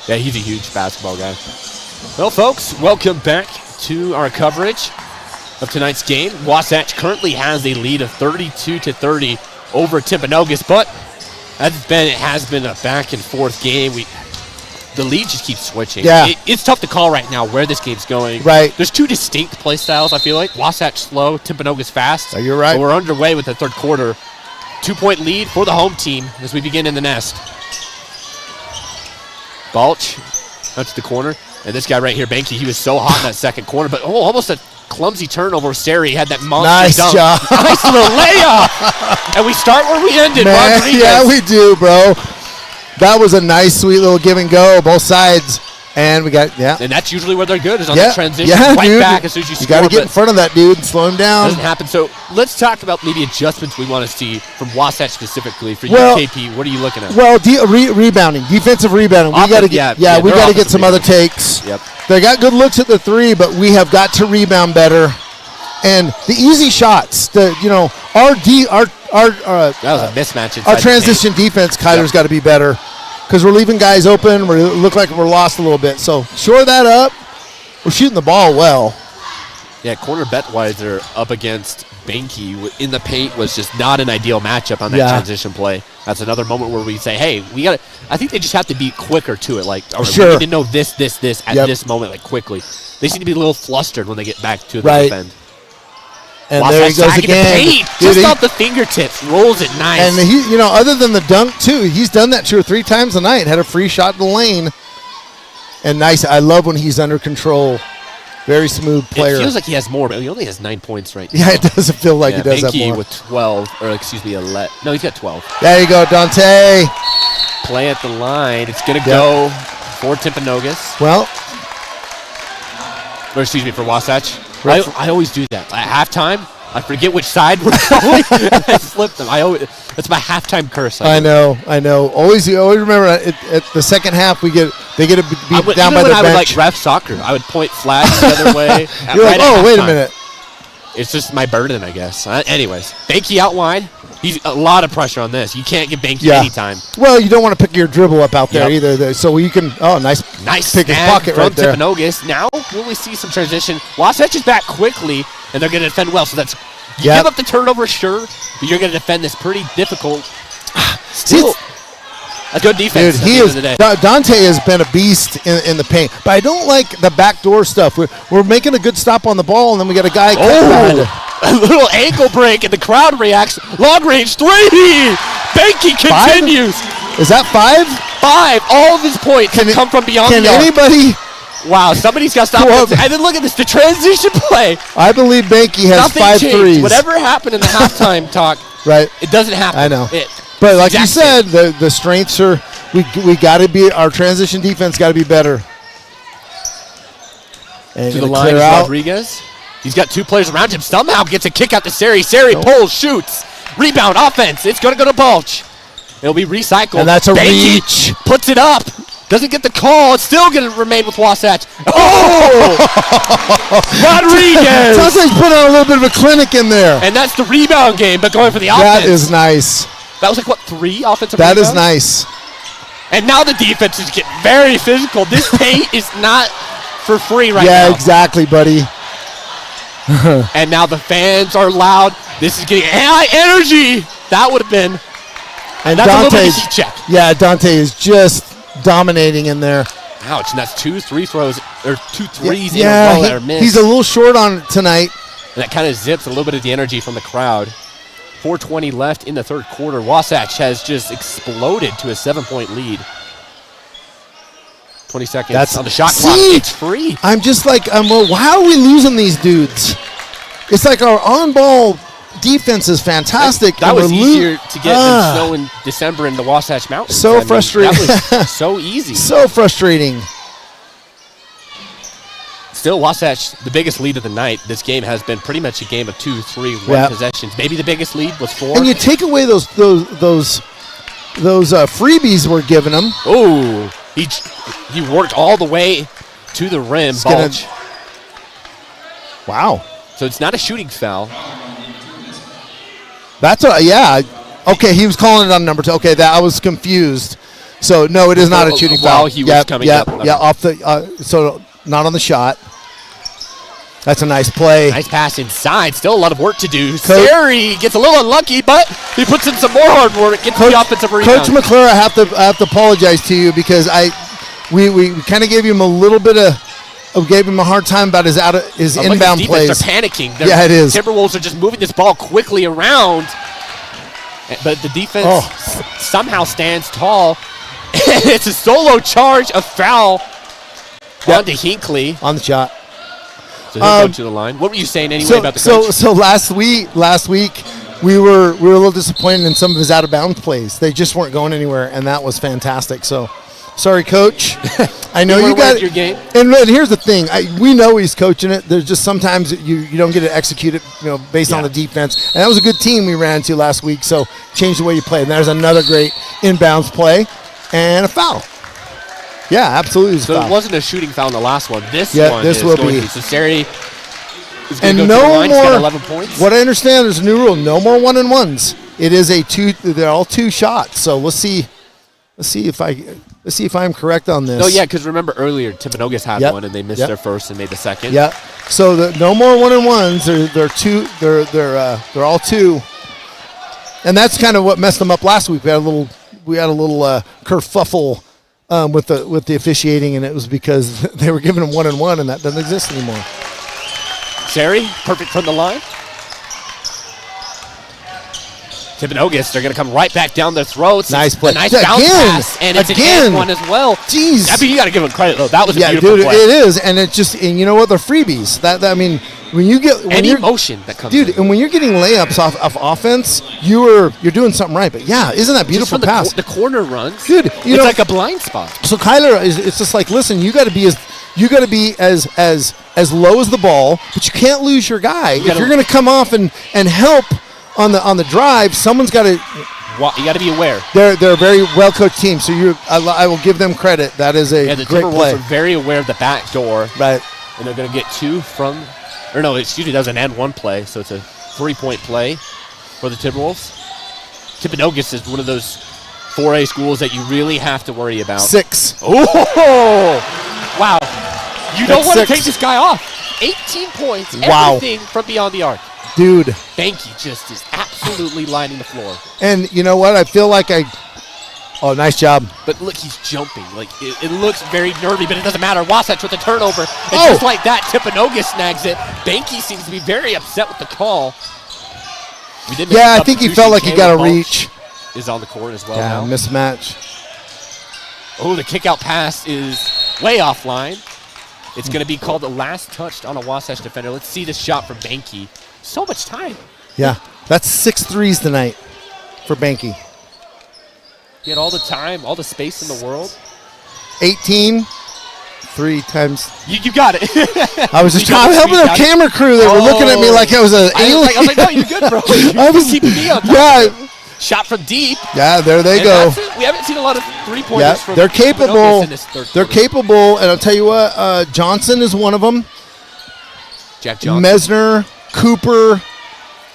Yeah, he's a huge basketball guy. Well, folks, welcome back to our coverage of tonight's game. Wasatch currently has a lead of 32-30 over Timpanogos, but it has been a back-and-forth game. The lead just keeps switching. Yeah. It's tough to call right now where this game's going. Right. There's two distinct play styles, I feel like. Wasatch slow, Timpanogos fast. Oh, you're right. But we're underway with the third quarter. 2-point lead for the home team as we begin in the nest. Balch, that's the corner. And this guy right here, Banky, he was so hot in that second corner, but almost a clumsy turnover. Seri had that monster nice dunk. Job. Nice little layup. And we start where we ended. Man, Rodriguez. yeah, we do, bro. That was a nice, sweet little give and go, both sides. And we got, And that's usually where they're good, is on the transition. Yeah, right dude. back as soon as you score. You got to get in front of that dude and slow him down. Doesn't happen. So let's talk about maybe adjustments we want to see from Wasatch specifically. For Well, UKP, what are you looking at? Well, rebounding, defensive rebounding. We got to get, we got to get some other takes. Yep. They got good looks at the three, but we have got to rebound better. And the easy shots, our that was a mismatch. Our transition defense, Kyler's got to be better because we're leaving guys open. We look like we're lost a little bit. So shore that up. We're shooting the ball well. Yeah, corner Betweiser up against Banky in the paint was just not an ideal matchup on that transition play. That's another moment where we say, hey, we got to. I think they just have to be quicker to it. Like, all right, we need to know this at this moment, like quickly. They seem to be a little flustered when they get back to the defend. And there he goes again. Dude, just off the fingertips, rolls it nice. And he, other than the dunk too, he's done that 2 or 3 times a night. Had a free shot in the lane. And nice. I love when he's under control. Very smooth player. It feels like he has more, but he only has 9 points right now. Yeah, it doesn't feel like he does have more. with 12, or excuse me, 11. No, he's got 12. There you go, Dante. Play at the line. It's going to go for Timpanogos. Well. Or excuse me, for Wasatch. I always do that. At halftime, I forget which side we're going, and I flip them. That's my halftime curse. I know. Always remember at the second half they get beat down by the bench. I would like ref soccer. I would point flags the other way. You're like, oh, wait a minute. It's just my burden, I guess. Anyways, Banky out wide. He's a lot of pressure on this. You can't get Banky anytime. Well, you don't want to pick your dribble up out there either. So you can, nice pick his pocket right there. Timpanogos. Now will we see some transition? Wasatch is back quickly, and they're going to defend well. So that's give up the turnover, sure, but you're going to defend this pretty difficult. Still, a good defense. Dude, Dante has been a beast in the paint, but I don't like the backdoor stuff. We're making a good stop on the ball, and then we got a guy. A little ankle break, and the crowd reacts. Long range three. Banky continues. 5? Is that 5? 5. All of his points come from beyond the arc. Anybody? Wow, somebody's got to stop this. And then look at this, the transition play. I believe Banky has 5 threes. Whatever happened in the halftime talk, right? It doesn't happen. I know. But like you said, the strengths are we got to be our transition defense got to be better. And to the line is Rodriguez. He's got 2 players around him. Somehow gets a kick out to Seri. Seri pulls, shoots, rebound, offense. It's going to go to Balch. It'll be recycled. And that's a reach. Puts it up. Doesn't get the call. It's still going to remain with Wasatch. Oh! Rodriguez! Sounds like he's put on a little bit of a clinic in there. And that's the rebound game, but going for the offense. That is nice. That was like, 3 offensive That rebounds? is nice. And now the defense is getting very physical. This paint is not for free right now. Yeah, exactly, buddy. And now the fans are loud. This is getting high energy. That would have been. And that's Dante's, a little bit check. Yeah, Dante is just dominating in there. Ouch, and that's 2 3 throws, or 2 threes in a row that are missed. He's a little short on it tonight. And that kind of zips a little bit of the energy from the crowd. 4:20 left in the third quarter. Wasatch has just exploded to a 7-point lead. 20 seconds on the shot clock. It's free. I'm just like, well, how are we losing these dudes? It's like our on-ball defense is fantastic. That was easier to get than snow in December in the Wasatch Mountains. So frustrating. That was so easy. So frustrating. Still, Wasatch, the biggest lead of the night. This game has been pretty much a game of 2, 3, 1 possessions. Maybe the biggest lead was 4. And you take away those freebies we're giving them. Oh, he worked all the way to the rim. Balch. Wow. So it's not a shooting foul. That's okay, he was calling it on number 2. Okay, I was confused. So, no, it is not a shooting foul. While he was coming up. Yeah, off the so not on the shot. That's a nice play. Nice pass inside. Still a lot of work to do. Sari gets a little unlucky, but he puts in some more hard work. Gets the offensive rebound. Coach McClure, I have to apologize to you because we kind of gave him a little bit of gave him a hard time about his inbound plays. They're panicking. It is. Timberwolves are just moving this ball quickly around, but the defense somehow stands tall. It's a solo charge, a foul onto Hinckley on the shot. So he'll go to the line. What were you saying anyway about the coach? So last week we were a little disappointed in some of his out of bounds plays. They just weren't going anywhere, and that was fantastic. So sorry, Coach. I know you got your game. And here's the thing: we know he's coaching it. There's just sometimes you don't get to execute it, based on the defense. And that was a good team we ran into last week. So change the way you play. And there's another great inbounds play and a foul. Yeah, absolutely. So it wasn't a shooting foul in the last one. This will be. So Sari is going and to go no to the line. more. He's got 11 points. What I understand, there's a new rule: no more 1-and-1s. It is a two. They're all two shots. So let's see if I'm correct on this. No, yeah, because remember earlier Timpanogos had one and they missed their first and made the second. Yeah. So no more 1-and-1s. They're two. They're all two. And that's kind of what messed them up last week. We had a little kerfuffle with the officiating, and it was because they were giving them 1-and-1, and that doesn't exist anymore. Sari, perfect from the line. Timpanogos, they're going to come right back down their throats. Nice play. Nice bounce pass, and it's an and one as well. Jeez. I mean, you got to give them credit, though. That was a beautiful play. It is, and you know what? They're freebies. I mean, when you get any motion that comes, dude, and when you're getting layups off offense, you're doing something right. But yeah, isn't that beautiful pass? The corner runs, dude. It's like a blind spot. So Kyler it's just like, listen, you got to be as low as the ball, but you can't lose your guy. If you're going to come off and help on the drive, someone's got to. You got to be aware. They're a very well coached team, so I will give them credit. That is a the great play. Timberwolves are very aware of the back door, right? And they're going to get two from. Or no, excuse me, that was an and one play, so it's a 3-point play for the Timberwolves. Timpanogos is one of those 4A schools that you really have to worry about. 6. Oh, wow. You don't want to take this guy off. 18 points, everything from beyond the arc. Dude. Banky just is absolutely lining the floor. And you know what? I feel like Oh, nice job. But look, he's jumping. Like it looks very nervy, but it doesn't matter. Wasatch with the turnover. And just like that, Timpanogos snags it. Banky seems to be very upset with the call. I think he felt like he got a reach. Is on the court as well now. Mismatch. Oh, the kick-out pass is way offline. It's going to be called the last touch on a Wasatch defender. Let's see this shot from Banky. So much time. Yeah, that's 6 threes tonight for Banky. He had all the time, all the space in the world. 18, 3 times. You got it. I was just helping the camera crew. They were looking at me like I was an alien. I was like, no, you're good, bro. I was keeping me on top. Yeah. Shot from deep. Yeah, there they go. We haven't seen a lot of three-pointers from they're capable. In this third they're capable, and I'll tell you what, Johnson is one of them. Jack Johnson. Mesner, Cooper,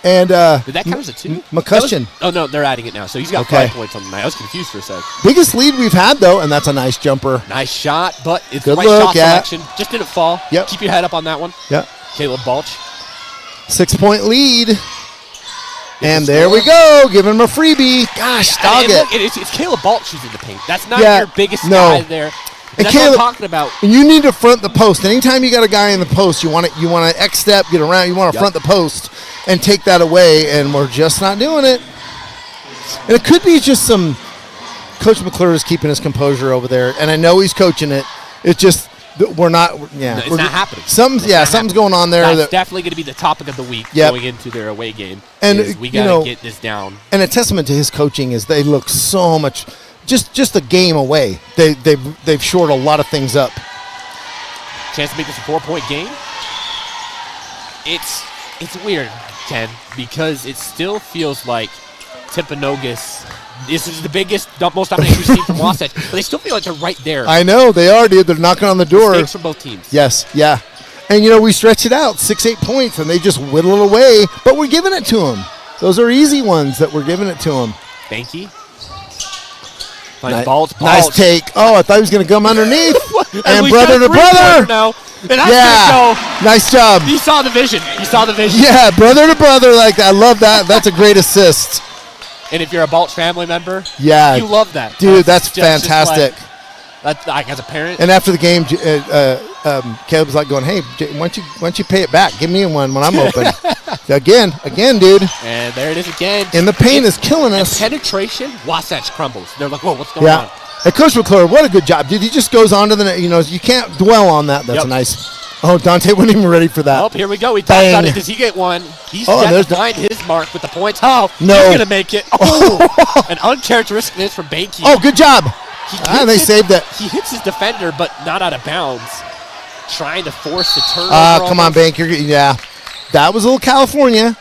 and did that count as a 2? McCutcheon. No, they're adding it now. So he's got 5 points on the night. I was confused for a sec. Biggest lead we've had, though, and that's a nice jumper. Nice shot, but it's good the right shot selection. Just didn't fall. Yep. Keep your head up on that one. Yep. Caleb Balch. 6-point lead. And there we go, giving him a freebie. Gosh, dog it. It's Caleb Balch who's in the paint. That's not your biggest guy there. And that's Caleb, what I'm talking about. You need to front the post. Anytime you got a guy in the post, you want to X step, get around. You want to front the post and take that away. And we're just not doing it. And it could be just some. Coach McClure is keeping his composure over there, and I know he's coaching it. It's just we're not. Yeah, it's not happening. Something's going on there. That's definitely going to be the topic of the week going into their away game. And we got to get this down. And a testament to his coaching is they look so much. Just a game away. They've shored a lot of things up. Chance to make this a 4-point game. It's weird, Ken, because it still feels like Timpanogos. This is the biggest, most dominant we've seen from Wasatch, but they still feel like they're right there. I know they are, dude. They're knocking on the door. Mistakes from both teams. Yes, yeah. And we stretch it out 6-8 points, and they just whittle it away. But we're giving it to them. Those are easy ones that we're giving it to them. Banky. Balch. Nice take. Oh, I thought he was going to come underneath. And we brother got to brother. Now. And that's Yeah. gonna go. Nice job. He saw the vision. Yeah, brother to brother. Like, I love that. That's a great assist. And if you're a Balch family member, yeah, you love that. Dude, that's fantastic. Like as a parent. And after the game, Caleb was like going, "Hey, why don't you pay it back? Give me one when I'm open." again, dude. And there it is again. And the pain is killing us. Penetration, Wasatch crumbles. They're like, "Whoa, what's going on?" Hey, Coach McClure, what a good job, dude. He just goes on to the, you can't dwell on that. That's nice. Oh, Dante wasn't even ready for that. Oh, here we go. We talked about it. Does he get one? He's set to find his mark with the points. Oh, no. He's going to make it. Oh, an uncharacteristic miss from Banky. Oh, good job. They saved it. He hits his defender, but not out of bounds. Trying to force the turnover. Come on, Bank. Yeah. That was a little California.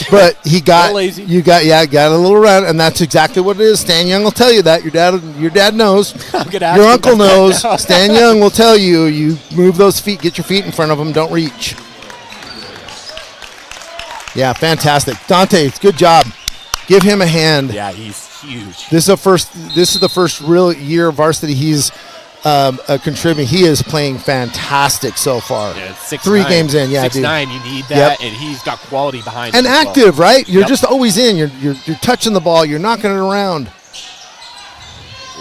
But he got got a little run, and that's exactly what it is. Stan Young will tell you that. Your dad knows. Your uncle knows. Stan Young will tell you. You move those feet, get your feet in front of them, don't reach. Yeah, fantastic, Dante. Good job. Give him a hand. Yeah, he's huge. This is the first real year of varsity he's contributing. He is playing fantastic so far. Yeah, 3 games in, 6'9", you need that, and he's got quality behind him. And active, right? You're just always in. You're touching the ball. You're knocking it around.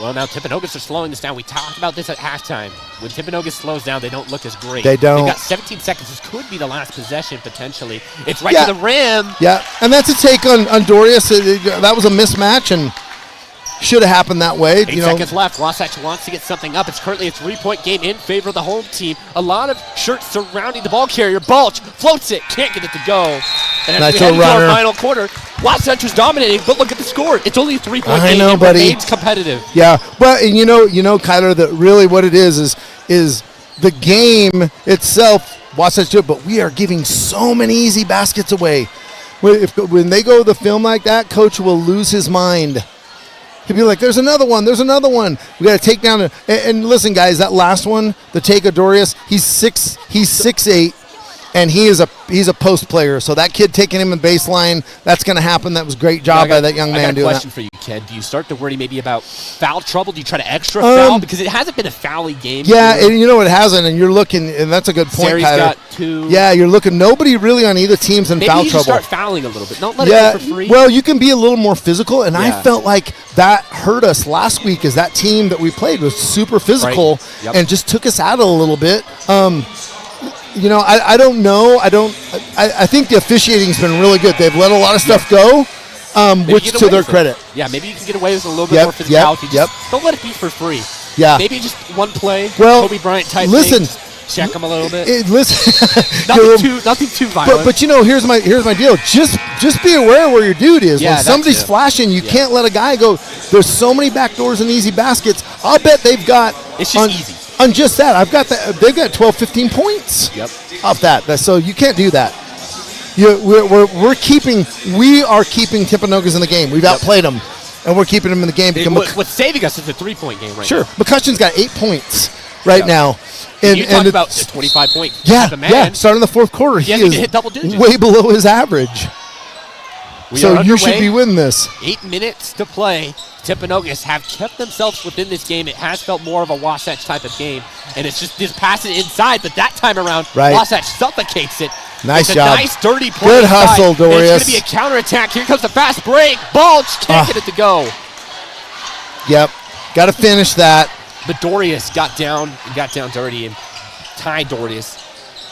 Well, now Timpanogos are slowing this down. We talked about this at halftime. When Timpanogos slows down, they don't look as great. They don't. They've got 17 seconds. This could be the last possession, potentially. It's right to the rim. Yeah, and that's a take on Dorius. That was a mismatch, and should have happened that way. 8 seconds left. Wasatch wants to get something up. It's currently a 3-point game in favor of the home team. A lot of shirts surrounding the ball carrier. Balch floats it. Can't get it to go. And as we head into our final quarter, Wasatch was dominating, but look at the score. It's only a 3-point game. It remains competitive. Yeah. Well, and you know, Kyler, that really what it is the game itself, Wasatch do it, but we are giving so many easy baskets away. When they go to the film like that, coach will lose his mind. He'll be like, there's another one. We got to take down and listen, guys, that last one, the take of Dorius, he's 6'8", and he's a post player. So that kid taking him in baseline, that's going to happen. That was a great job by that young man doing that. I got a question for you, Ken. Do you start to worry maybe about foul trouble? Do you try to extra foul? Because it hasn't been a foul-y game. Yeah, and it hasn't, and you're looking, and that's a good point, Sari's Kyler. Got 2. Yeah, you're looking, nobody really on either team's in foul trouble. Maybe you start fouling a little bit. Don't let it go for free. Well, you can be a little more physical, and I felt like that hurt us last week as that team that we played was super physical and just took us out a little bit. I don't know. I think the officiating's been really good. They've let a lot of stuff go, which to their credit. Yeah, maybe you can get away with a little bit more physicality. Don't let it be for free. Yeah. Maybe just one play, well, Kobe Bryant type thing. Check them a little bit. Nothing too violent. But here's my deal. Just be aware where your dude is. When somebody's flashing, you can't let a guy go. There's so many back doors and easy baskets. I'll bet they've got. It's just easy. On just that, they've got 12, 15 points off that. So you can't do that. We are keeping Timpanogos in the game. We've outplayed them, and we're keeping them in the game. What's saving us is a 3-point game right now. Sure. McCutcheon's got 8 points right now. And you talk about a 25-point type of man. Yeah, starting the fourth quarter, he is hit double digits. Way below his average. So you should be winning this. 8 minutes to play. Timpanogos have kept themselves within this game. It has felt more of a Wasatch type of game. And it's just pass it inside. But that time around, Wasatch suffocates it. Nice job. Nice, dirty play. Good hustle, Dorius. It's going to be a counterattack. Here comes the fast break. Balch can't get it to go. Yep. Got to finish that. But Dorius got down dirty and tied Dorius.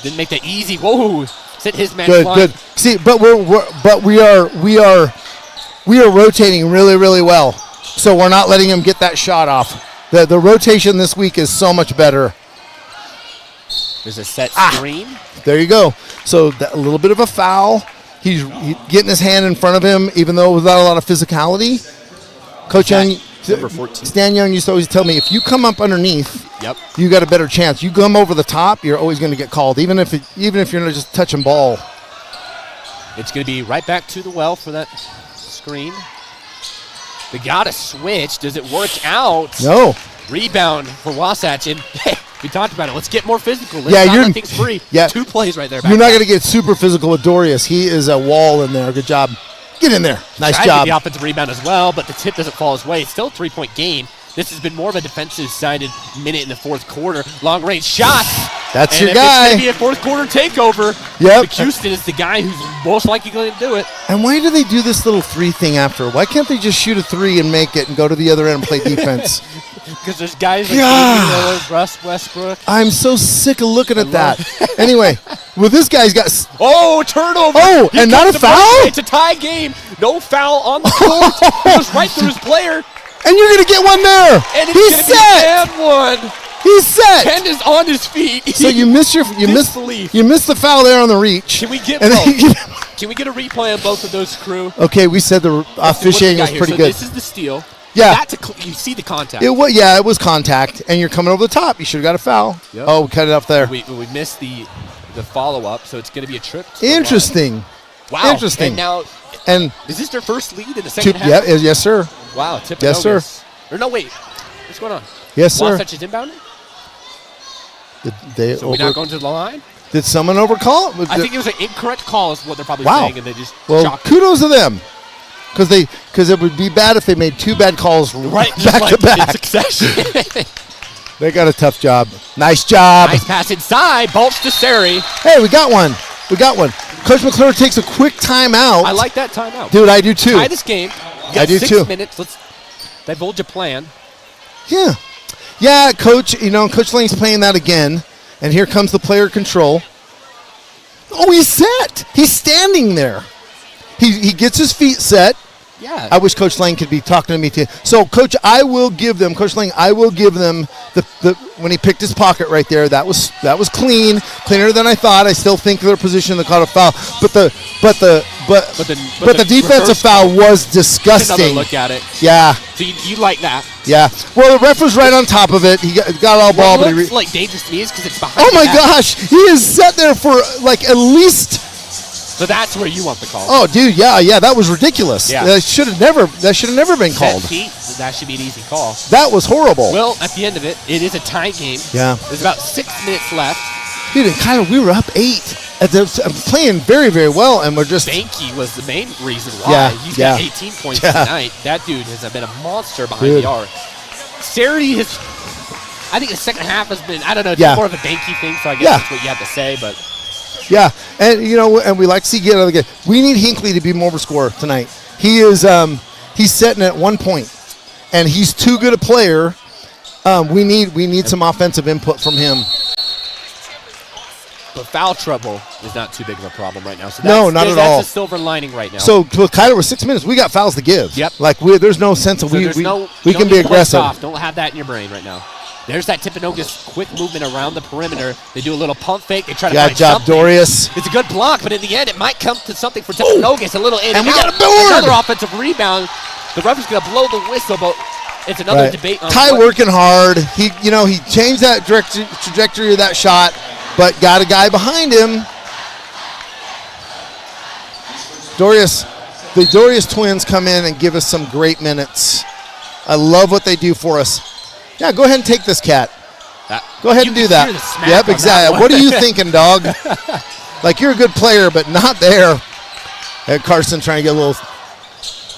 Didn't make that easy. Whoa. Sent his man flying. Good. See, but we are rotating really, really well. So we're not letting him get that shot off. The rotation this week is so much better. There's a set screen. There you go. So a little bit of a foul. He's getting his hand in front of him, even though without a lot of physicality. Coach Young, Stan Young used to always tell me, if you come up underneath, you got a better chance. You come over the top, you're always going to get called, even if you're not just touching ball. It's going to be right back to the well for that screen. They got to switch. Does it work out? No. Rebound for Wasatch. And hey, we talked about it. Let's get more physical. Let's not let things free. Yeah. 2 plays right there. You're not going to get super physical with Dorius. He is a wall in there. Good job. Get in there. Nice job. The offensive rebound as well, but the tip doesn't fall his way. It's still a 3-point game. This has been more of a defensive-sided minute in the fourth quarter. Long-range shots. That's and your guy. It's going to be a fourth-quarter takeover. Yep. McHouston is the guy who's most likely going to do it. And why do they do this little 3 thing after? Why can't they just shoot a 3 and make it and go to the other end and play defense? Because there's guys like Russ Westbrook. I'm so sick of looking at that. Anyway, well, this guy's got... turnover. Oh, and not a foul? It's a tie game. No foul on the court. Goes right through his player. And you're going to get one there. And He's it's set. Be one. He's set. Ken is on his feet. So you missed the foul there on the reach. Can we get Can we get a replay of both of those, crew? Okay, we said the officiating was pretty good. This is the steal. Yeah. You see the contact. It was contact, and you're coming over the top. You should have got a foul. Yep. Oh, we cut it off there. We missed the follow-up, so it's going to be a trip. Interesting. Wow. Interesting. And is this their first lead in the second half? Yeah, yes, sir. Wow, Timpanogos. Yes, sir. Or no, wait. What's going on? Yes, sir. Wasatch is inbounding? So we're not going to the line? Did someone overcall it? I think it was an incorrect call is what they're probably saying, and they just kudos to them. Because it would be bad if they made 2 bad calls back to back. In succession. They got a tough job. Nice job. Nice pass inside. Bolts to Sari. Hey, we got one. Coach McClure takes a quick timeout. I like that timeout. Dude, I do too. Tie this game. I do 6 minutes. Let's divulge a plan. Yeah. Yeah, Coach, Coach Lane's playing that again. And here comes the player control. Oh, he's set. He's standing there. He gets his feet set. Yeah. I wish Coach Lane could be talking to me too. So, Coach, Coach Lane, I will give them the when he picked his pocket right there. That was cleaner than I thought. I still think their position they caught a foul, but the defensive foul was disgusting. Another look at it. Yeah. So you like that? Yeah. Well, the ref was right on top of it. He got all ball, but looks like dangerous to me is because it's behind. Oh my gosh, he is set there for like at least. So that's where you want the call. Oh, dude, yeah, that was ridiculous. Yeah. That should have never been called. That should be an ezy call. That was horrible. Well, at the end of it, it is a tie game. Yeah. There's about 6 minutes left. Dude, and Kyler, we were up 8. I'm playing very, very well, and we're just... Banky was the main reason why. Yeah, He's got 18 points tonight. That dude has been a monster behind the arc. Sari has... I think the second half has been, I don't know, it's more of a Banky thing, so I guess that's what you have to say, but... Yeah, and and we like to see get out of the game. We need Hinckley to be more of a scorer tonight. He is he's setting at 1 point, and he's too good a player. We need some offensive input from him. But foul trouble is not too big of a problem right now. So no, not at all. That's a silver lining right now. So Kyler, with 6 minutes, we got fouls to give. Yep. Like there's no sense of we can be aggressive. Don't have that in your brain right now. There's that Timpanogos quick movement around the perimeter. They do a little pump fake. They try to find job, something. Dorius. It's a good block, but in the end, it might come to something for Timpanogos. A little in and we got a board. Another offensive rebound. The ref is going to blow the whistle, but it's another debate on Ty working hard. He changed that trajectory of that shot, but got a guy behind him. The Dorius twins come in and give us some great minutes. I love what they do for us. Yeah, go ahead and take this, cat. Go ahead and do that. Yep, exactly. What are you thinking, dog? Like, you're a good player, but not there. And Carson trying to get a little...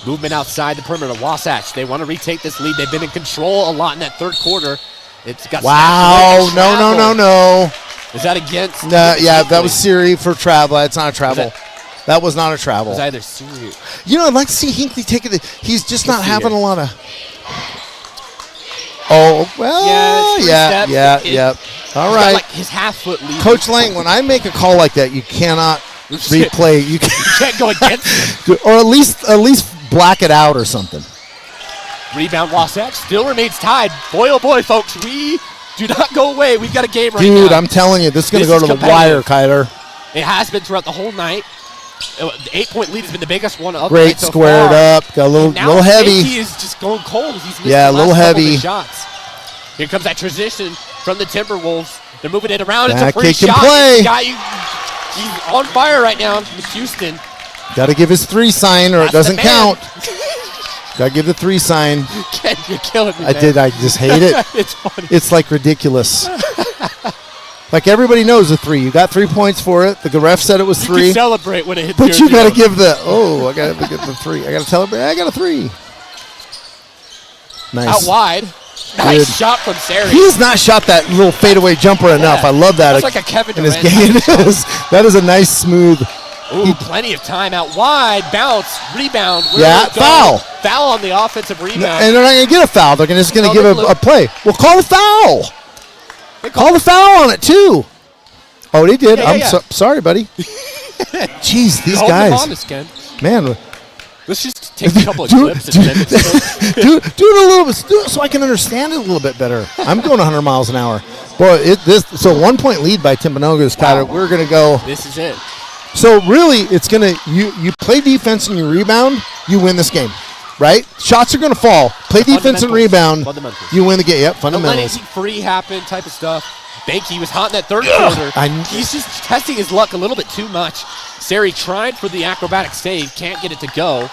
Movement outside the perimeter. Wasatch, they want to retake this lead. They've been in control a lot in that third quarter. It's got... Wow, no. Is that against... No, yeah, that was Siri for travel. It's not a travel. That was not a travel. It was either Siri... I'd like to see Hinckley take it. He's just not having a lot of... Oh, well, yeah. All right. Like his half-foot lead. Coach Lang, when I make a call like that, you cannot replay. You can't go against it. Or at least black it out or something. Rebound Wasatch still remains tied. Boy, oh boy, folks, we do not go away. We've got a game right now. Dude, I'm telling you, this is going to go to the wire, Kyler. It has been throughout the whole night. The 8-point lead has been the biggest one of the Great night so squared far. Up, got a little heavy. He is just going cold. He's missed a little heavy. Shots. Here comes that transition from the Timberwolves. They're moving it around. It's a free kick shot. And play. He's on fire right now. Houston. Got to give his 3 sign or it doesn't count. Got to give the 3 sign. Ken, you're killing me, I just hate it. It's funny. It's like ridiculous. Like everybody knows the 3. You got 3 points for it. The ref said it was 3. You can celebrate when it hits. But you got to give I got to get the 3. I got to celebrate. I got a 3. Nice. Out wide. Nice shot from Sari. He has not shot that little fadeaway jumper enough. I love that. That's like a Kevin in his Durant game. It is. That is a nice, smooth. Ooh, plenty of time out wide. Bounce, rebound. Foul. Foul on the offensive rebound. And they're not going to get a foul. They're just going to give a play. Well, call the foul. Call the foul on it, too. Oh, they did. I'm sorry, buddy. Jeez, these guys. Honest, Ken. Man. Let's just take a couple of clips. Do it a little bit. Do it so I can understand it a little bit better. I'm going 100 miles an hour. Boy, so 1 point lead by Timpanogos, Kyler. We're going to go. This is it. So really, it's going to, you play defense and you rebound, you win this game, right? Shots are going to fall. Play defense and rebound, you win the game. Yep, fundamentals. Don't let anything free happen type of stuff. Banky was hot in that third quarter. He's just testing his luck a little bit too much. Sari tried for the acrobatic save, can't get it to go.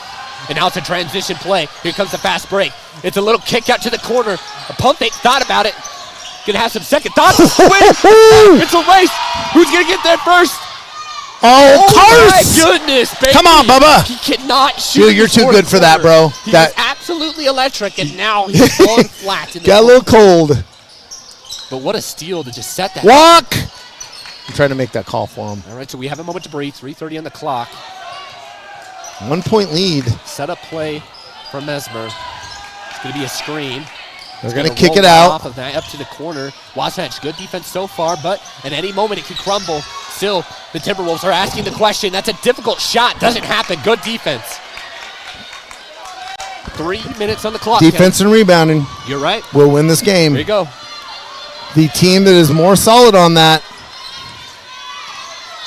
And now it's a transition play. Here comes the fast break. It's a little kick out to the corner. A pump fake, thought about it. Gonna have some second thoughts. It's a race. Who's gonna get there first? Oh, my goodness, baby. Come on, Bubba. He cannot shoot. Dude, you're too good for that, bro. He was absolutely electric, and now he's falling flat. Got a little cold. But what a steal to just set that. Walk. I'm trying to make that call for him. All right, so we have a moment to breathe. 3:30 on the clock. 1 point lead. Set up play from Mesmer. It's going to be a screen. They're going to kick it out. Off of that, up to the corner. Wasatch, good defense so far, but at any moment it could crumble. Still, the Timberwolves are asking the question. That's a difficult shot. Doesn't happen. Good defense. 3 minutes on the clock. Defense and rebounding. You're right. We'll win this game. There you go. The team that is more solid on that.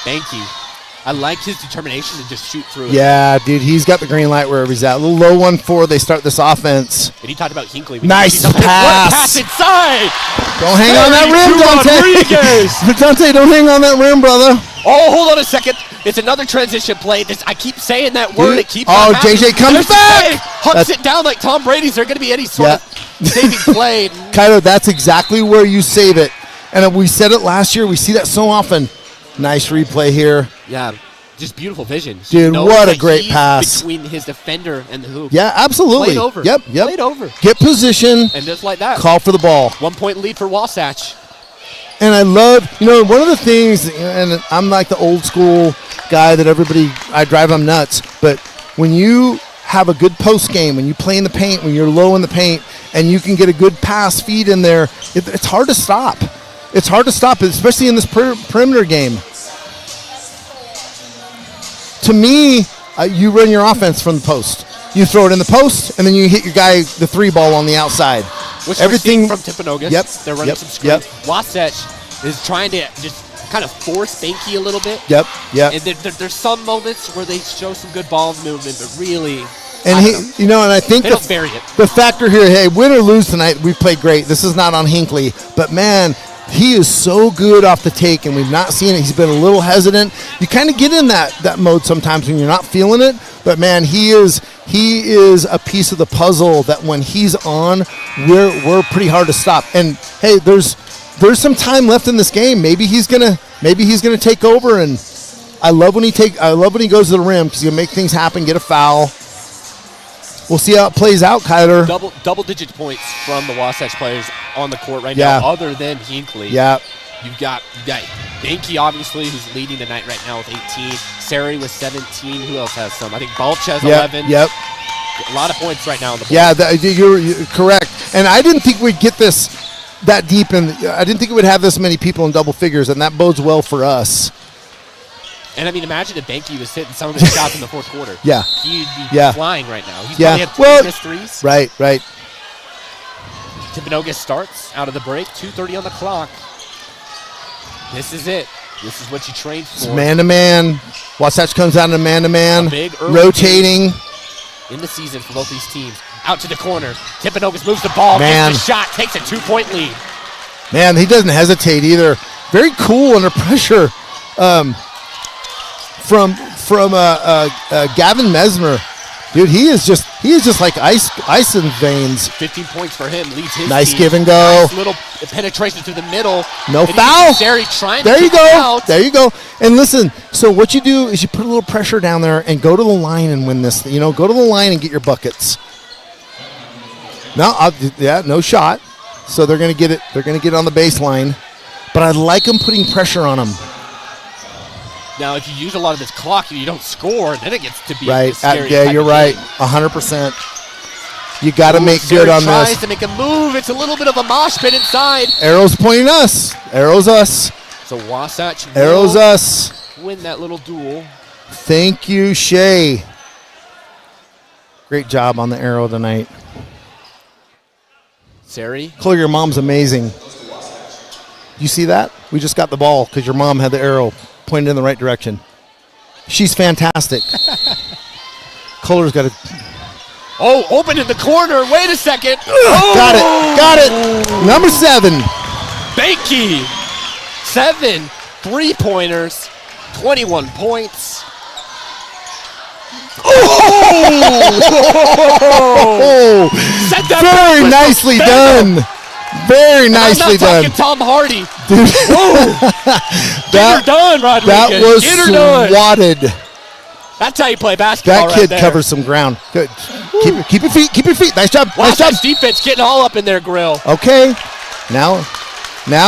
Banky. I like his determination to just shoot through it. Yeah, dude, he's got the green light wherever he's at. A little low 1-4. They start this offense. And he talked about Hinckley. Nice pass. What a pass inside. Don't hang on that rim, Dante. Dante, don't hang on that rim, brother. Oh, hold on a second. It's another transition play. I keep saying that word. It keeps on happening. JJ comes back. Hucks it down like Tom Brady. Is there going to be any sort of saving play? Kylo, that's exactly where you save it. And we said it last year. We see that so often. Nice replay here. Yeah, just beautiful vision. Dude, what a great pass. Between his defender and the hoop. Yeah, absolutely. Played over. Yep. Played over. Get position. And just like that. Call for the ball. 1 point lead for Wasatch. And I love, one of the things, and I'm like the old school guy that I drive them nuts, but when you have a good post game, when you play in the paint, when you're low in the paint, and you can get a good pass feed in there, it's hard to stop. It's hard to stop, especially in this perimeter game. To me, you run your offense from the post. You throw it in the post, and then you hit your guy the 3 ball on the outside. Which everything from Timpanogos. Yep. They're running some screens. Wasatch is trying to just kind of force Banky a little bit. Yep. And there's some moments where they show some good ball movement, but really. And I think they don't vary it. The factor here, hey, win or lose tonight, we played great. This is not on Hinckley, but man, he is so good off the take, and we've not seen it. He's been a little hesitant. You kind of get in that mode sometimes when you're not feeling it, but man, he is a piece of the puzzle that when he's on, we're pretty hard to stop. And hey, there's some time left in this game. Maybe he's gonna take over. And I love when he goes to the rim because he'll make things happen, get a foul. We'll see how it plays out, Kyler. Double-digit points from the Wasatch players on the court right now, other than Hinckley. Yeah. You've got Banky, obviously, who's leading the night right now with 18. Sari with 17. Who else has some? I think Balch has 11. Yep. A lot of points right now on the board. Yeah, you're correct. And I didn't think we'd get this that deep, and I didn't think it would have this many people in double figures, and that bodes well for us. And I mean, imagine if Banky was hitting some of his shots in the fourth quarter. Yeah. He'd be flying right now. He's probably had 3 threes. Right. Timpanogos starts out of the break. 2:30 on the clock. This is it. This is what you trained for. It's man-to-man. Wasatch comes out in a man-to-man. Big rotating. In the season for both these teams. Out to the corner. Timpanogos moves the ball. Gets the shot. Takes a 2-point lead. Man, he doesn't hesitate either. Very cool under pressure. From Gavin Mesmer, dude, he is just like ice in veins. 15 points for him, leads his nice team. Give and go. Nice little penetration through the middle. No foul. Sari trying there to you go. Out. There you go. And listen, so what you do is you put a little pressure down there and go to the line and win this. Go to the line and get your buckets. No shot. So they're going to get it. They're going to get it on the baseline. But I like them putting pressure on them. Now, if you use a lot of this clock and you don't score, then it gets to be right. a scary Yeah, type you're of right. game. 100%. You got to make good on tries this. To make a move. It's a little bit of a mosh pit inside. Arrows pointing us. Arrows us. So Wasatch Arrows us. Win that little duel. Thank you, Shay. Great job on the arrow tonight. Sari. Chloe, your mom's amazing. You see that? We just got the ball because your mom had the arrow pointed in the right direction. She's fantastic. Kohler's got it. Oh, open in the corner. Wait a second. Got it. Got it. Number 7. Banky. 7 3-pointers. 21 points. Oh! Set that Very nicely done. Very nicely done. I'm not talking Tom Hardy. Dude. Get her done, Rodriguez. That was Get her done. swatted. That's how you play basketball. That kid right covers some ground. Good. Keep your feet. Keep your feet. Nice job. Nice job. Defense getting all up in their grill. Okay. Now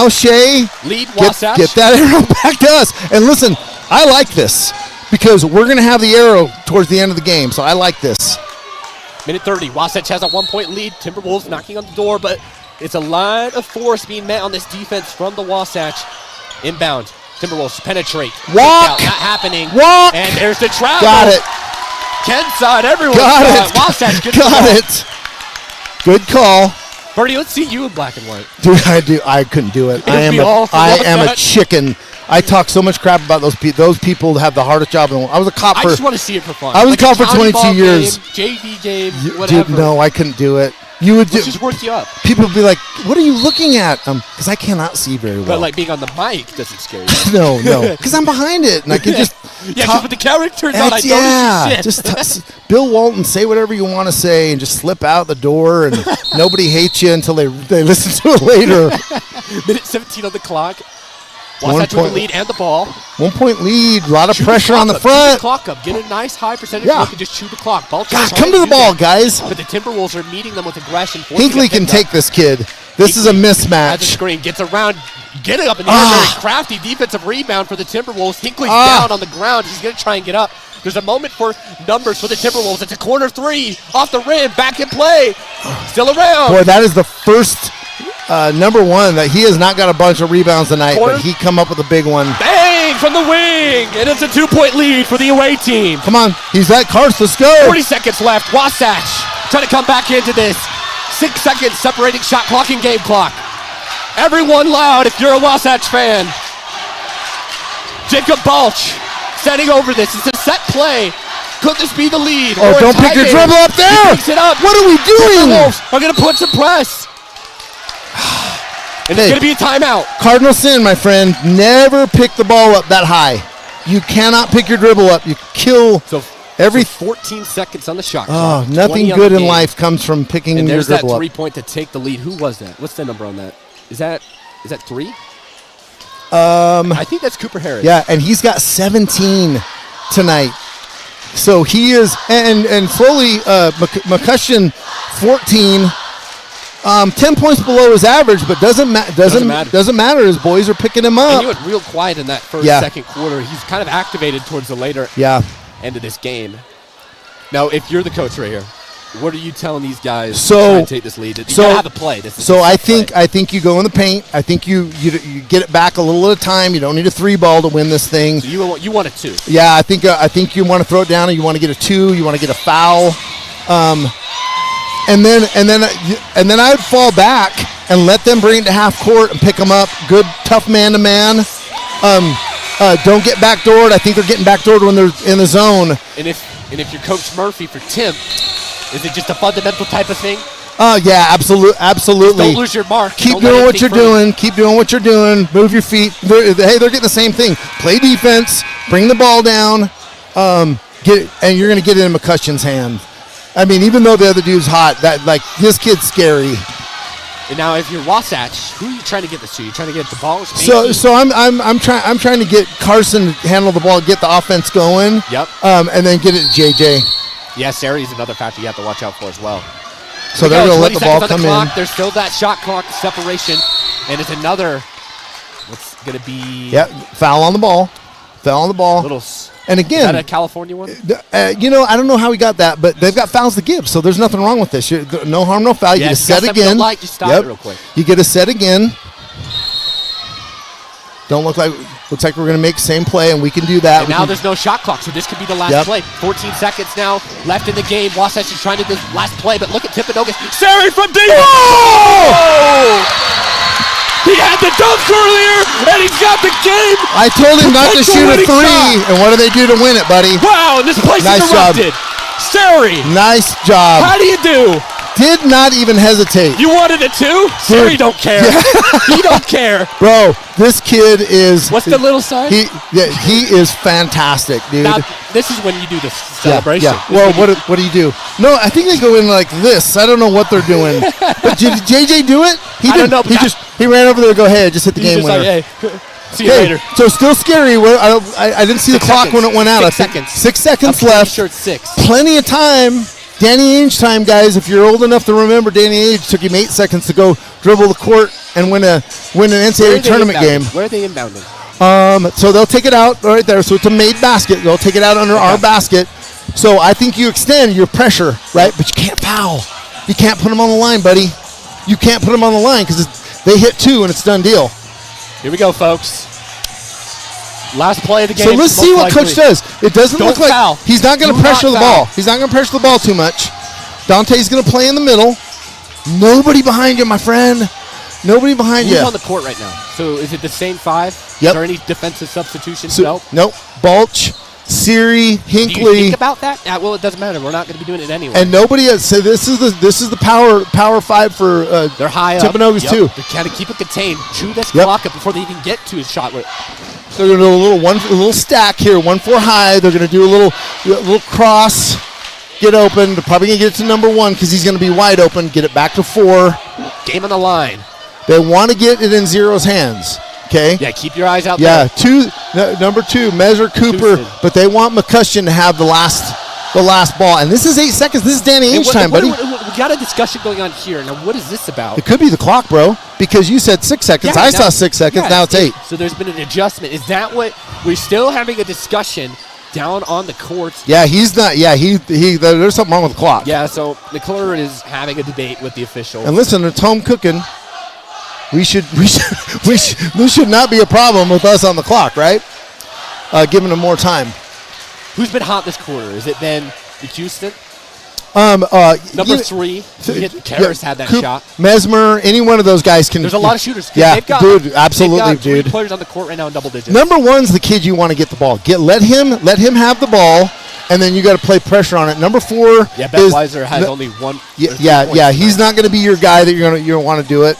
Shay, lead Wasatch. Get that arrow back to us. And listen, I like this because we're going to have the arrow towards the end of the game. So I like this. Minute 30. Wasatch has a 1-point lead. Timberwolves knocking on the door, but it's a line of force being met on this defense from the Wasatch. Inbound. Timberwolves penetrate. Walk. Not happening. Walk. And there's the travel. Got it. Ken's side. Everyone's Got side. it. Wasatch gets Got it. Good call. Birdie, let's see you in black and white. Dude, I couldn't do it. I am a chicken. I talk so much crap about those people. Those people have the hardest job in the world. I was a cop for. I just want to see it for fun. I was a cop for 22 years. Game, JV game, whatever. Dude, no, I couldn't do it. You would just work you up. People would be like, "What are you looking at?" Because I cannot see very well. But like being on the mic doesn't scare you. No, because I'm behind it and I can just. Yeah, with the characters on, I notice shit. Just Bill Walton, say whatever you want to say and just slip out the door and nobody hates you until they listen to it later. Minute 17 on the clock. Wasatch with the lead and the ball. 1 point lead. A lot of pressure on the front. Chew the clock up. Get a nice high percentage look and just chew the clock. God, come to the ball, guys. But the Timberwolves are meeting them with aggression. Hinckley can take this kid. This is a mismatch. Has a screen. Gets around. Get it up in the air. Very crafty defensive rebound for the Timberwolves. Hinckley's down on the ground. He's going to try and get up. There's a moment for numbers for the Timberwolves. It's a corner 3. Off the rim. Back in play. Still around. Boy, that is the first number 1 that he has not got a bunch of rebounds tonight, but he come up with a big one. Bang from the wing. And it's a 2-point lead for the away team. Come on. He's at Carson. Let's go. 40 seconds left. Wasatch trying to come back into this. 6 seconds separating shot clock and game clock. Everyone loud if you're a Wasatch fan. Jacob Balch setting over this. It's a set play. Could this be the lead? Oh, don't pick your dribble up there. He picks it up. What are we doing? Timberwolves are going to put some press. And it's going to be a timeout. Cardinal sin, my friend. Never pick the ball up that high. You cannot pick your dribble up. You kill every 14 seconds on the shot clock. clock. Nothing good in life comes from picking your dribble up. And there's that 3-point to take the lead. Who was that? What's the number on that? Is that 3? I think that's Cooper Harris. Yeah, and he's got 17 tonight. So he is, and slowly McCutcheon 14. 10 points below his average, but doesn't matter. His boys are picking him up. And he went real quiet in that second quarter. He's kind of activated towards the later end of this game. Now, if you're the coach right here, what are you telling these guys to try and take this lead? You gotta have a play. I think you go in the paint. I think you get it back a little at a time. You don't need a 3-ball to win this thing. So you want a 2. Yeah, I think you want to throw it down and you want to get a 2. You want to get a foul. And then I'd fall back and let them bring it to half court and pick them up. Good, tough man-to-man. Don't get backdoored. I think they're getting backdoored when they're in the zone. And if you're Coach Murphy for Tim, is it just a fundamental type of thing? Yeah, absolutely. Just don't lose your mark. Keep doing what you're doing. Keep doing what you're doing. Move your feet. They're getting the same thing. Play defense. Bring the ball down. And you're going to get it in McCutcheon's hand. I mean, even though the other dude's hot, this kid's scary. And now, if you're Wasatch, who are you trying to get this to? You trying to get the ball? So I'm trying to get Carson to handle the ball, get the offense going. Yep. And then get it to JJ. Yeah, Sari's another factor you have to watch out for as well. So they're going to let the ball come in. There's still that shot clock separation, and it's another. What's going to be? Yeah, foul on the ball. Foul on the ball. And again, is that a California one? I don't know how we got that, but they've got fouls to give, so there's nothing wrong with this. No harm, no foul. You get a set again. Just stop it real quick. You get a set again. Looks like we're going to make same play, and we can do that. And now there's no shot clock, so this could be the last play. 14 seconds now left in the game. Wasatch is trying to do this last play, but look at Timpanogos. Sari from deep. He had the dunk earlier, and he's got the game. I told him not to shoot a three, and what do they do to win it, buddy? Wow, and this place is erupted. Sari. Nice job. How do you do? Did not even hesitate. You wanted it too? Sari don't care. Yeah. He don't care. Bro, this kid is... What's the little sign? He is fantastic, dude. Now, this is when you do the celebration. Yeah. Well, what do you do? No, I think they go in like this. I don't know what they're doing. But did JJ do it? I don't know. He ran over there to go, hey, I just hit the game winner. Like, hey, see you later. So still scary. I didn't see the clock when it went out. 6 seconds. 6 seconds left. Sure it's 6. Plenty of time. Danny Ainge time, guys. If you're old enough to remember, Danny Ainge took him 8 seconds to go dribble the court and win an NCAA tournament game. Where are they inbounding? So they'll take it out right there. So it's a made basket. They'll take it out under our basket. So I think you extend your pressure, right? But you can't foul. You can't put them on the line, buddy. You can't put them on the line because they hit 2 and it's done deal. Here we go, folks. Last play of the game. So let's see what Coach does. It doesn't look like foul. He's not going to pressure the ball. He's not going to pressure the ball too much. Dante's going to play in the middle. Nobody behind you, my friend. Nobody behind you. Who's on the court right now? So is it the same 5? Yep. Is there any defensive substitutions? Nope. Balch, Siri, Hinckley. Do you think about that? Well, it doesn't matter. We're not going to be doing it anyway. And nobody else. So this is the power 5 for they're high Timpanogos too. They're trying to keep it contained. Chew this clock up before they even get to his shot. They're going to do a little stack here, 1-4 high. They're going to do a little cross, get open. They're probably going to get it to number 1 because he's going to be wide open. Get it back to 4. Game on the line. They want to get it in Zero's hands. Okay. Yeah, keep your eyes out there. Number 2, Measure Cooper, but they want McCushion to have the last ball. And this is 8 seconds. This is Danny Ainge time, buddy. We got a discussion going on here. Now, what is this about? It could be the clock, bro, because you said 6 seconds. I saw 6 seconds. Now it's 8. So there's been an adjustment. Is that what we're still having a discussion down on the courts? Yeah, he's not. Yeah, he there's something wrong with the clock. Yeah, so McClure is having a debate with the official. And listen, it's home cooking. This should not be a problem with us on the clock, right? Giving them more time. Who's been hot this quarter? Has it been Houston? Number 3. Karras had that shot. Mesmer, any one of those guys can. There's a lot of shooters. Yeah, they've got, dude, absolutely, they've got 3 dude. players on the court right now in double digits. Number 1's the kid you want to get the ball. Let him have the ball, and then you got to play pressure on it. Number 4. Yeah, Weiser has only 1. Yeah. He's not going to be your guy that you're want to do it,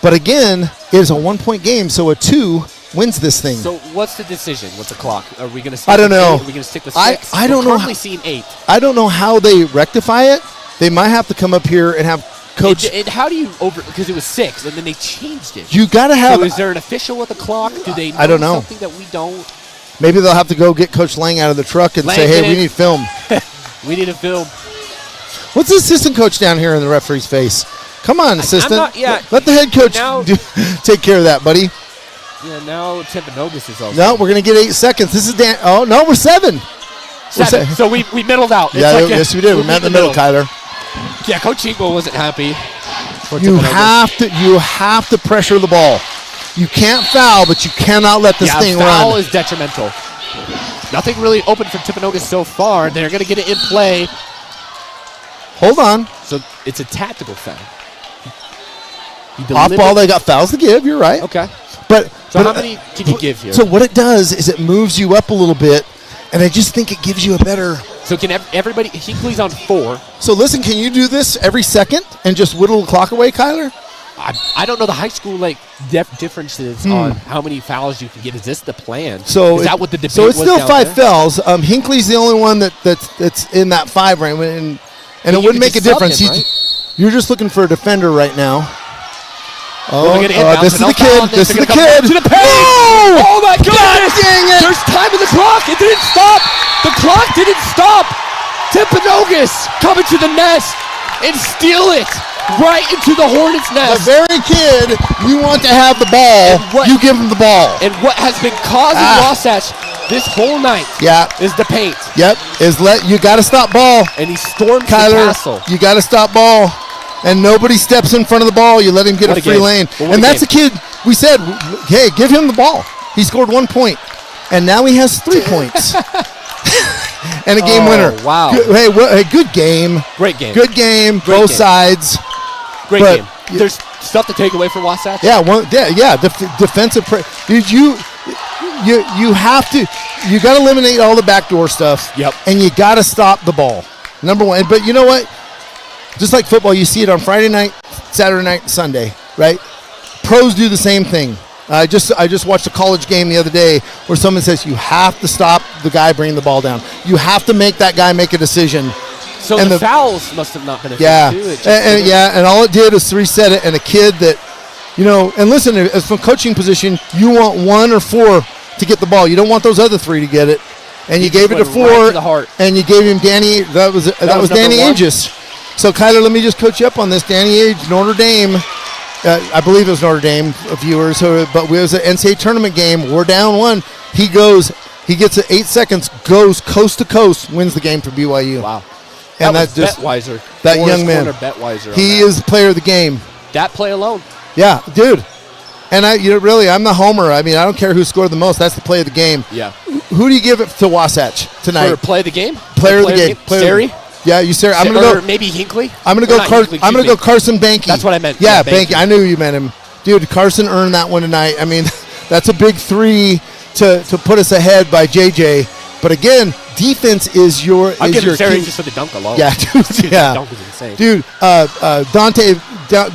but again, it's a 1-point game, so a 2 wins this thing. So what's the decision with the clock? Are we going to? I don't know. Are we going to stick with 6? I don't know. Currently seeing 8. I don't know how they rectify it. They might have to come up here and have coach. And how do you because it was 6 and then they changed it. You got to have. So is there an official with the clock? Do they? I don't know. Something that we don't. Maybe they'll have to go get Coach Lang out of the truck and say, "Hey, we need film." We need a film. What's the assistant coach down here in the referee's face? Come on, assistant. Let the head coach take care of that, buddy. Yeah, now Timpanogos is also. No, we're going to get 8 seconds. This is Dan. Oh, no, we're 7. 7. So we middled out. Yes, we did. We met in the middle, Kyler. Yeah, Coach Eagle wasn't happy. You have to pressure the ball. You can't foul, but you cannot let this thing run. Foul is detrimental. Nothing really open for Timpanogos so far. They're going to get it in play. Hold on. So it's a tactical foul. Off ball, they got fouls to give. You're right. Okay. But how many can you give here? So what it does is it moves you up a little bit, and I just think it gives you a better. So can everybody? Hinckley's on 4. So listen, can you do this every second and just whittle the clock away, Kyler? I don't know the high school differences on how many fouls you can get. Is this the plan? So is that what the debate was? So it's still 5 there? fouls. Hinckley's the only one that's in that 5 range, and it wouldn't make a difference. Right? You're just looking for a defender right now. This is the kid. This is the kid. To the paint. Oh my goodness! Dang it! There's time on the clock. It didn't stop. The clock didn't stop. Timpanogos Timpanogos coming to the nest and steal it right into the Hornets' The nest. very kid you want to have the ball, you give him the ball. And what has been causing Wasatch this whole night is the paint. Yep, you got to stop ball. And he storms the Kyler, castle. you got to stop ball. And nobody steps in front of the ball. You let him get a free lane. And that's the kid we said, hey, give him the ball. He scored 1 point. And now he has 3 points. And a game winner. Wow. Good game. Great game. Good game. Both sides. Great game. There's stuff to take away from Wasatch. Yeah, defensive. Dude, you have to. You got to eliminate all the backdoor stuff. Yep. And you got to stop the ball. Number one. But you know what? Just like football, you see it on Friday night, Saturday night, Sunday, right? Pros do the same thing. I just watched a college game the other day where someone says you have to stop the guy bringing the ball down. You have to make that guy make a decision. So and the fouls must have not been a thing too. And all it did was reset it. And a kid that, and listen, as from coaching position, you want 1 or 4 to get the ball. You don't want those other 3 to get it. And you gave it to 4, right to the heart. And you gave him Danny. That was Danny Ainges. So Kyler, let me just coach you up on this. Danny Ainges, Notre Dame. I believe it was Notre Dame viewers, but it was an NCAA tournament game. We're down 1. He gets it 8 seconds, goes coast to coast, wins the game for BYU. Wow. And that was Bettweiser. That young man. Bettweiser he is player of the game. That play alone. Yeah, dude. And I'm the homer. I mean, I don't care who scored the most. That's the play of the game. Yeah. Who do you give it to Wasatch tonight? For play of the game? Player of the game. Sari? Yeah, you Sari. I'm gonna go. Maybe Hinckley. I'm gonna go Carson Banky. That's what I meant. Yeah, Banky. I knew you meant him, dude. Carson earned that one tonight. I mean, that's a big 3 to put us ahead by JJ. But again, defense is your. I'll give Sari just for the dunk alone. Yeah, dude. Yeah. The dunk was insane. Dude,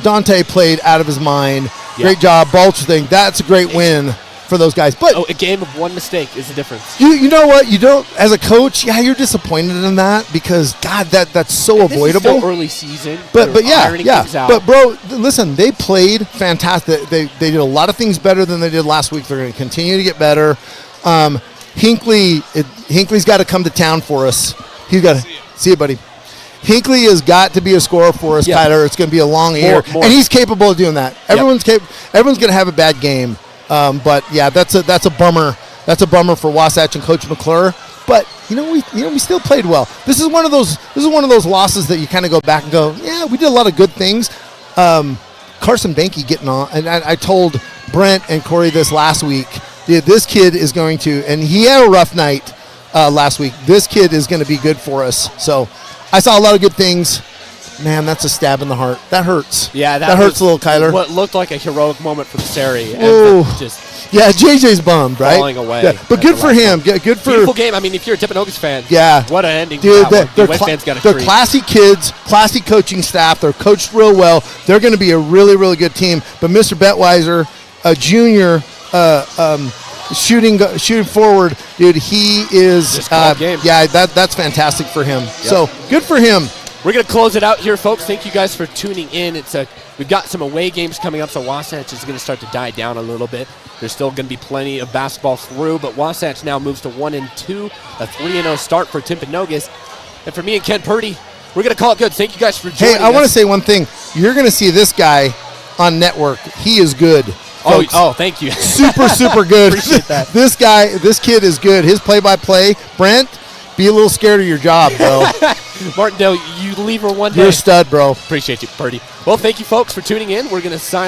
Dante played out of his mind. Yeah. Great job, Balch thing. That's a great win for those guys. But a game of 1 mistake is the difference. You know what? You don't, as a coach, you're disappointed in that because God, that's so avoidable. This is still early season. But But bro, listen, they played fantastic. They did a lot of things better than they did last week. They're going to continue to get better. Hinckley's got to come to town for us. He's got to see you, buddy. Hinckley has got to be a scorer for us, Kyler. It's going to be a long year, and he's capable of doing that. Everyone's going to have a bad game. But yeah, that's a bummer. That's a bummer for Wasatch and Coach McClure. But we still played well. This is one of those losses that you kind of go back and go, yeah, we did a lot of good things. Carson Banky getting on, and I told Brent and Corey this last week. Yeah, this kid is going to, and he had a rough night last week. This kid is going to be good for us. So I saw a lot of good things. Man, that's a stab in the heart. That hurts. Yeah, that hurts a little, Kyler. What looked like a heroic moment for Sari. JJ's bummed, right? Falling away. Yeah, but good for him. Good for beautiful game. I mean, if you're a Timpanogos fan, what an ending. Dude, they're classy kids, classy coaching staff. They're coached real well. They're going to be a really, really good team. But Mr. Bettweiser, a junior, shooting forward, dude, he is. That's fantastic for him. Yep. So good for him. We're going to close it out here, folks. Thank you guys for tuning in. We've got some away games coming up, so Wasatch is going to start to die down a little bit. There's still going to be plenty of basketball through, but Wasatch now moves to 1-2, a 3-0 start for Timpanogos. And for me and Ken Purdy, we're going to call it good. Thank you guys for joining us. Hey, I want to say one thing. You're going to see this guy on network. He is good. Oh, thank you. Super good. Appreciate that. This kid is good. His play-by-play, Brent, be a little scared of your job, bro. Martindale, you leave her one day. You're a stud, bro. Appreciate you, Purdy. Well, thank you, folks, for tuning in. We're going to sign off.